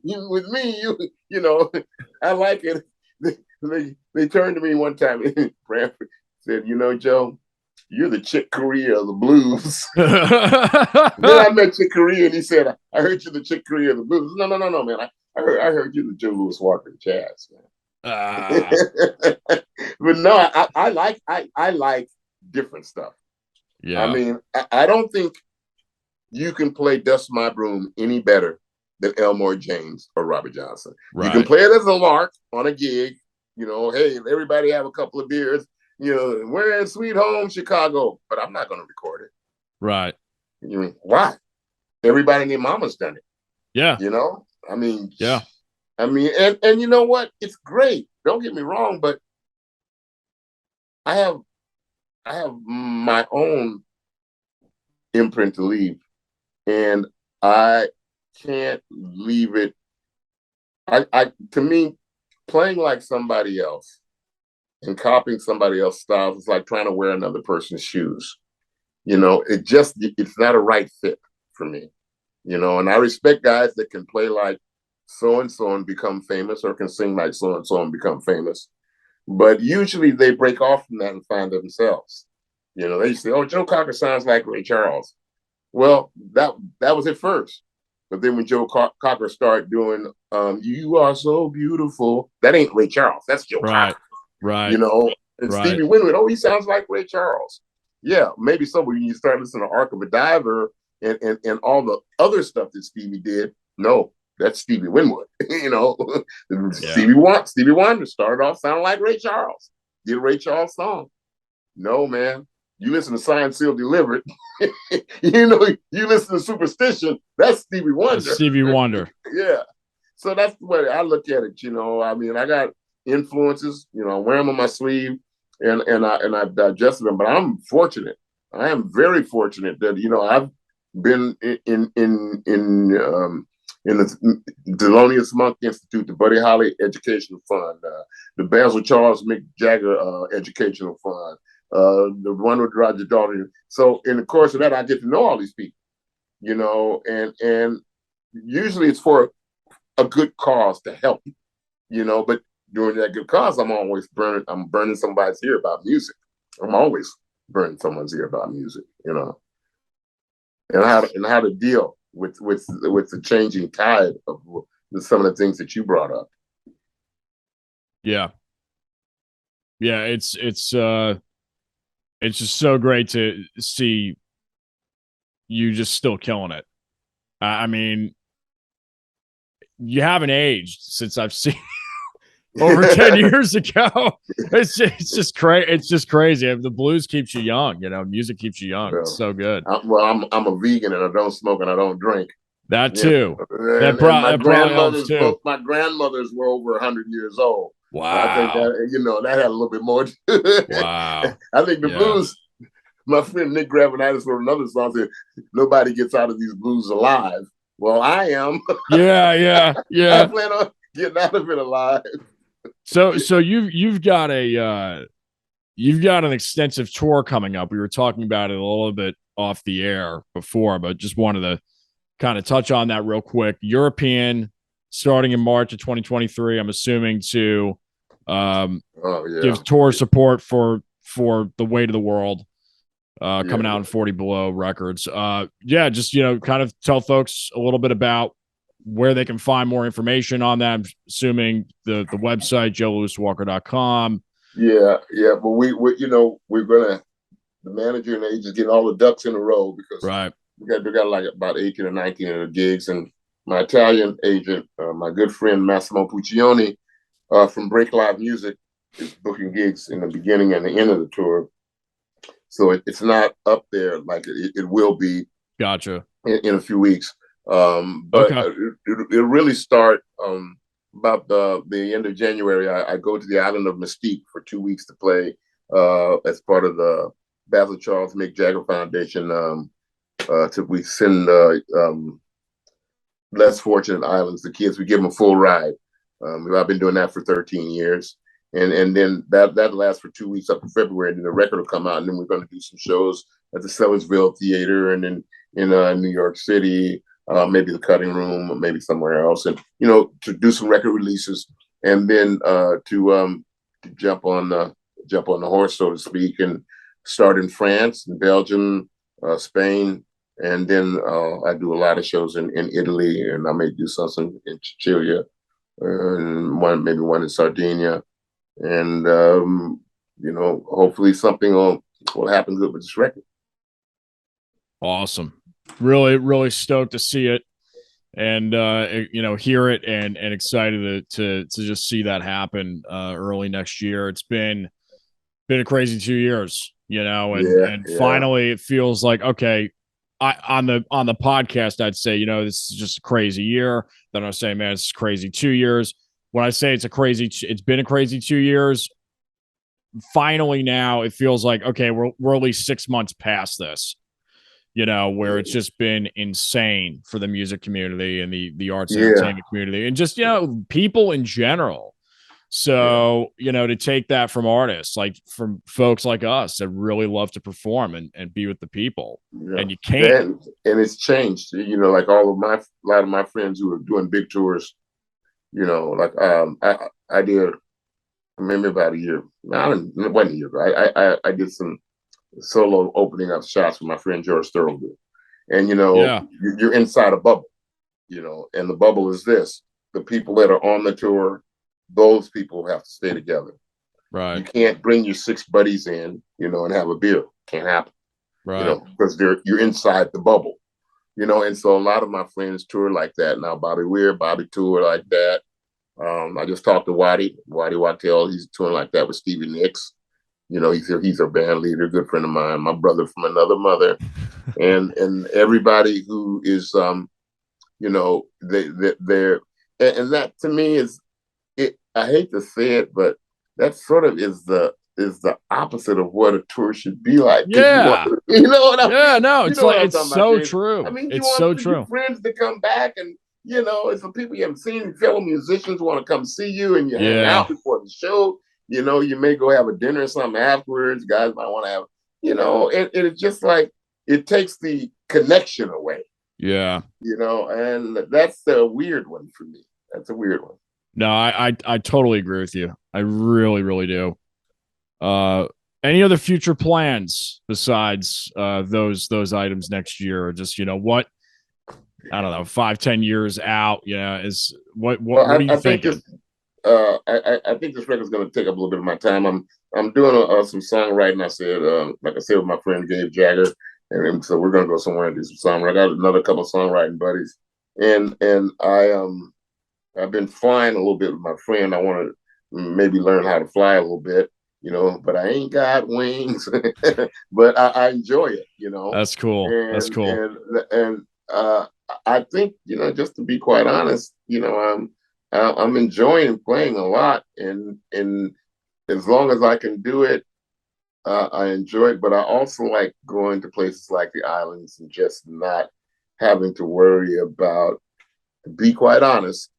with me, I like it. They turned to me one time. Branford said, "Joe, you're the Chick Corea of the blues." Then I met Chick Corea, and he said, "I heard you're the Chick Corea of the blues." No, man. I heard you the Joe Louis Walker of jazz, man. But no, I like different stuff. Yeah. I don't think you can play "Dust My Broom" any better than Elmore James or Robert Johnson. Right. You can play it as a lark on a gig. Hey, everybody have a couple of beers. We're in Sweet Home Chicago, but I'm not going to record it. Right. Why? Everybody and their mama's done it. Yeah. Yeah. And you know what? It's great. Don't get me wrong, but I have my own imprint to leave, and I can't leave it. To me, playing like somebody else and copying somebody else's styles is like trying to wear another person's shoes. It's not a right fit for me. And I respect guys that can play like so-and-so and become famous, or can sing like so-and-so and become famous. But usually they break off from that and find themselves. They say, "Oh, Joe Cocker sounds like Ray Charles." Well, that was at first. But then when Joe Cocker started doing "You Are So Beautiful," that ain't Ray Charles. That's Joe Cocker. Right. And Stevie Winwood, he sounds like Ray Charles. Yeah, maybe so. But when you start listening to Arc of a Diver and all the other stuff that Stevie did, no, that's Stevie Winwood. Stevie Wonder started off sounding like Ray Charles. Did a Ray Charles song. No, man. You listen to Signed, Sealed, Delivered. You listen to Superstition. That's Stevie Wonder. That's Stevie Wonder. Yeah. So that's the way I look at it. I got influences. I wear them on my sleeve, and I've digested them. But I'm fortunate. I am very fortunate that I've been in the Thelonious Monk Institute, the Buddy Holly Educational Fund, the Basil Charles McJagger Educational Fund, the one with Roger Daltrey. So in the course of that, I get to know all these people, and usually it's for a good cause to help, but during that good cause, I'm burning somebody's ear about music. I'm always burning someone's ear about music, and how to deal with the changing tide of some of the things that you brought up. Yeah. It's just so great to see you just still killing it. You haven't aged since I've seen over 10 years ago. It's just crazy. It's just crazy. The blues keeps you young. Music keeps you young. It's so good. I'm a vegan and I don't smoke and I don't drink. That too. And my grandmothers, both my grandmothers were over 100 years old. Wow. So I think that, that had a little bit more. Wow. I think the blues, my friend Nick Gravenitis wrote another song that nobody gets out of these blues alive. Well, I am. Yeah. I plan on getting out of it alive. So you've got an extensive tour coming up. We were talking about it a little bit off the air before, but just wanted to kind of touch on that real quick. European, starting in March of 2023, I'm assuming to give tour support for the Weight of the World, coming out in 40 Below Records. Just kind of tell folks a little bit about where they can find more information on that. I'm assuming the website, joelewiswalker.com. Yeah. But we're gonna, the manager and the agents getting all the ducks in a row because we got like about 18 or 19 of the gigs, and my Italian agent, my good friend Massimo Puccioni from Break Live Music, is booking gigs in the beginning and the end of the tour. So it's not up there like it will be. Gotcha. In a few weeks. But it'll really start about the end of January. I go to the island of Mystique for 2 weeks to play as part of the Basil Charles Mick Jagger Foundation. We send less fortunate islands, the kids, we give them a full ride. I've been doing that for 13 years. And then that lasts for 2 weeks up in February, and then the record will come out, and then we're going to do some shows at the Sellersville Theater and then in New York City, maybe the Cutting Room, maybe somewhere else, and to do some record releases, and then to jump on the horse, so to speak, and start in France and Belgium, Spain, and then I do a lot of shows in Italy, and I may do something in Sicilia, and maybe one in Sardinia, and hopefully something will happen good with this record. Awesome. Really, really stoked to see it and hear it, and excited to just see that happen early next year. It's been a crazy 2 years, and finally it feels like, okay, on the podcast I'd say, this is just a crazy year. Then I was saying, man, it's crazy 2 years. When I say it's been a crazy 2 years. Finally, now it feels like, okay, we're at least 6 months past this, where it's just been insane for the music community and the arts and entertainment community, and just, people in general. So, to take that from artists, like from folks like us that really love to perform and be with the people, and you can't. And it's changed, like a lot of my friends who are doing big tours, like I did, maybe about a year. It wasn't a year, but I did some solo opening up shots with my friend George Thorogood. And, you're inside a bubble, and the bubble is this: the people that are on the tour, those people have to stay together. Right. You can't bring your 6 buddies in, and have a beer. Can't happen. Right. Because you're inside the bubble, and so a lot of my friends tour like that. Now, Bobby toured like that. I just talked to Waddy Wattell. He's touring like that with Stevie Nicks. He's our band leader, good friend of mine, my brother from another mother, and everybody who is, they're, and that to me is it. I hate to say it, but that sort of is the opposite of what a tour should be like. Yeah, you know what I mean? Yeah, no, it's like it's so about, true. I mean, it's so true. Your friends to come back, and it's the people you haven't seen. Fellow musicians want to come see you, and you hang out before the show. You may go have a dinner or something afterwards. Guys might want to have, and it's just like it takes the connection away. Yeah. And that's a weird one for me. That's a weird one. No, I totally agree with you. I really, really do. Any other future plans besides those items next year, or just what? I don't know, 5-10 years out. Is what are you thinking? I think this record's going to take up a little bit of my time. I'm doing some songwriting. I said, like I said, with my friend Gabe Jagger, and so we're going to go somewhere and do some songwriting. I got another couple of songwriting buddies, and I've been flying a little bit with my friend. I want to maybe learn how to fly a little bit, but I ain't got wings, but I enjoy it, That's cool. That's cool. And I think, just to be quite honest, I'm enjoying playing a lot, and as long as I can do it, I enjoy it. But I also like going to places like the islands and just not having to worry about. To be quite honest,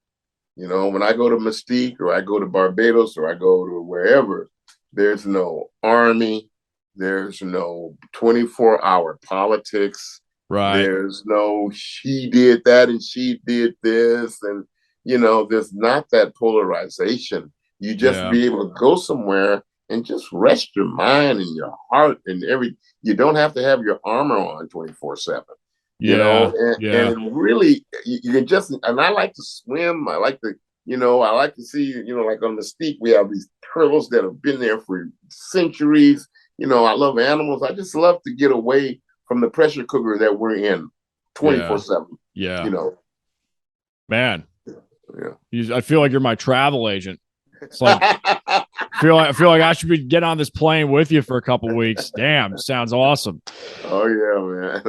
when I go to Mystique or I go to Barbados or I go to wherever, there's no army, there's no 24-hour politics. Right. There's no she did that and she did this. And, there's not that polarization. You just Yeah. be able to go somewhere and just rest your mind and your heart and you don't have to have your armor on 24/7. Yeah. Yeah. And really, you can just, and I like to swim. I like to, I like to see, like on the Mystique, we have these turtles that have been there for centuries. I love animals. I just love to get away from the pressure cooker that we're in 24/7. Yeah. You know, Man, yeah. I feel like you're my travel agent. It's like I feel like I should be getting on this plane with you for a couple weeks. Damn, sounds awesome. Oh yeah,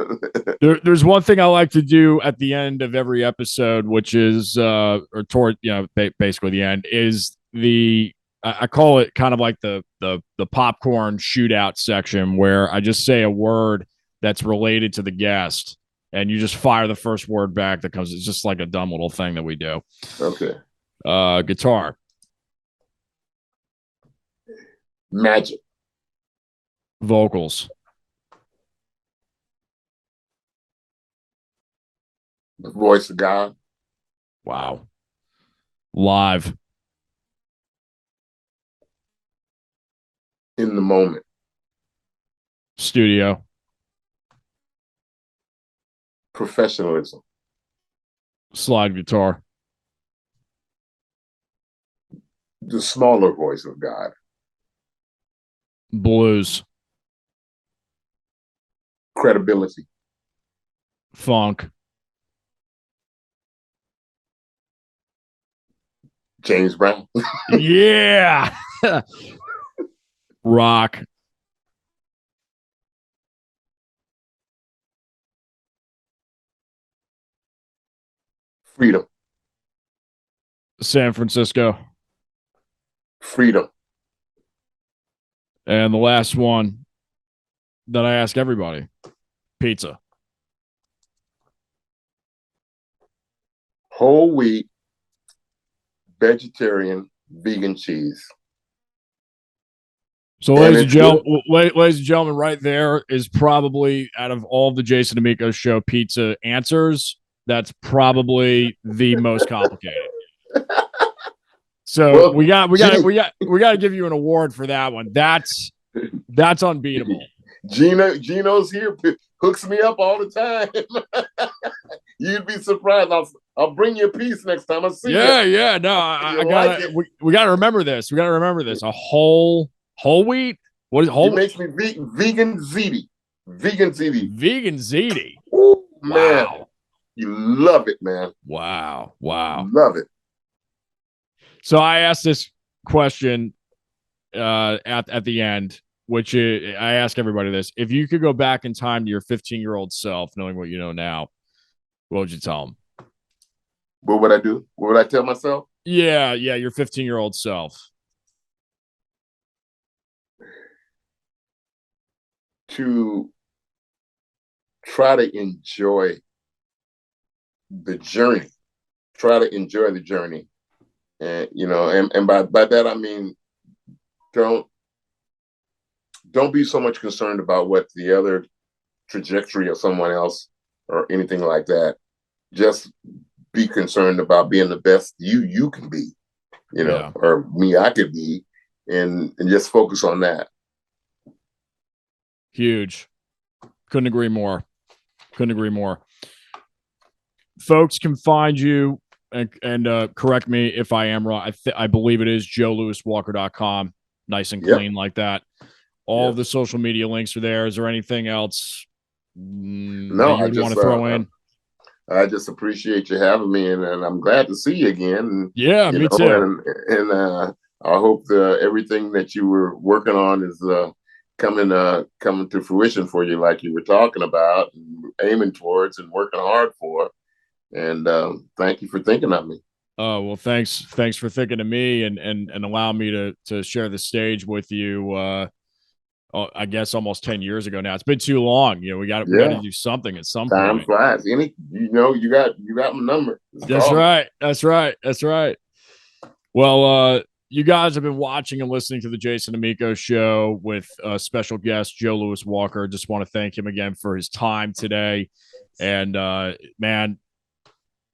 man. There's one thing I like to do at the end of every episode, which is or toward basically the end is I call it kind of like the popcorn shootout section where I just say a word that's related to the guest and you just fire the first word back that comes. It's just like a dumb little thing that we do. Okay. Guitar. Magic. Vocals. The voice of God. Wow. Live. In the moment. Studio. Professionalism. Slide guitar. The smaller voice of God. Blues. Credibility. Funk. James Brown. Yeah. Rock. Freedom. San Francisco. Freedom. And the last one that I ask everybody, pizza. Whole wheat, vegetarian, vegan cheese. So, ladies and gentlemen, right there is probably out of all the Jason Damico show pizza answers, that's probably the most complicated. So we got to give you an award for that one. That's unbeatable. Gino's here, hooks me up all the time. You'd be surprised. I'll bring you a piece next time I see you. Yeah. No, I gotta. We gotta remember this. We gotta remember this. A whole wheat. What is whole? It makes me vegan ziti. Vegan ziti. Vegan ziti. Ooh, man. Wow. You love it, man. Wow. Love it. So I asked this question at the end, which is, I ask everybody this: if you could go back in time to your 15-year-old self, knowing what you know now, what would you tell him? What would I do? What would I tell myself? Yeah, your 15-year-old self. To try to enjoy the journey. Try to enjoy the journey. And and by that I mean don't be so much concerned about what the other trajectory of someone else or anything like that. Just be concerned about being the best you can be, or me I could be, and just focus on that. Huge. Couldn't agree more. Folks can find you and correct me if I am wrong. I believe it is joelewiswalker.com. Nice and clean like that. All of the social media links are there. Is there anything else no, that you want to throw in? I just appreciate you having me, and I'm glad to see you again. And, me too. And I hope everything that you were working on is coming to fruition for you, like you were talking about, and aiming towards, and working hard for. And thank you for thinking of me. Oh, well, thanks for thinking of me and allowing me to share the stage with you. I guess almost 10 years ago now. It's been too long. We got to do something at some Time point. flies. You got my number. That's right. That's right. That's right. Well, you guys have been watching and listening to the Jason Damico show with special guest Joe Louis Walker. Just want to thank him again for his time today. And man,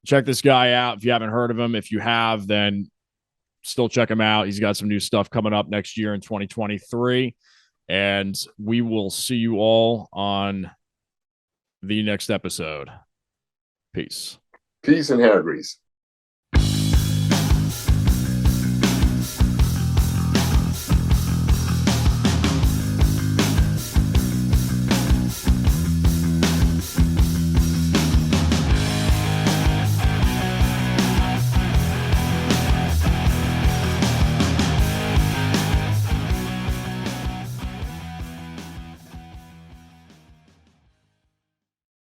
check this guy out if you haven't heard of him. If you have, then still check him out. He's got some new stuff coming up next year in 2023. And we will see you all on the next episode. Peace. Peace and hair grease.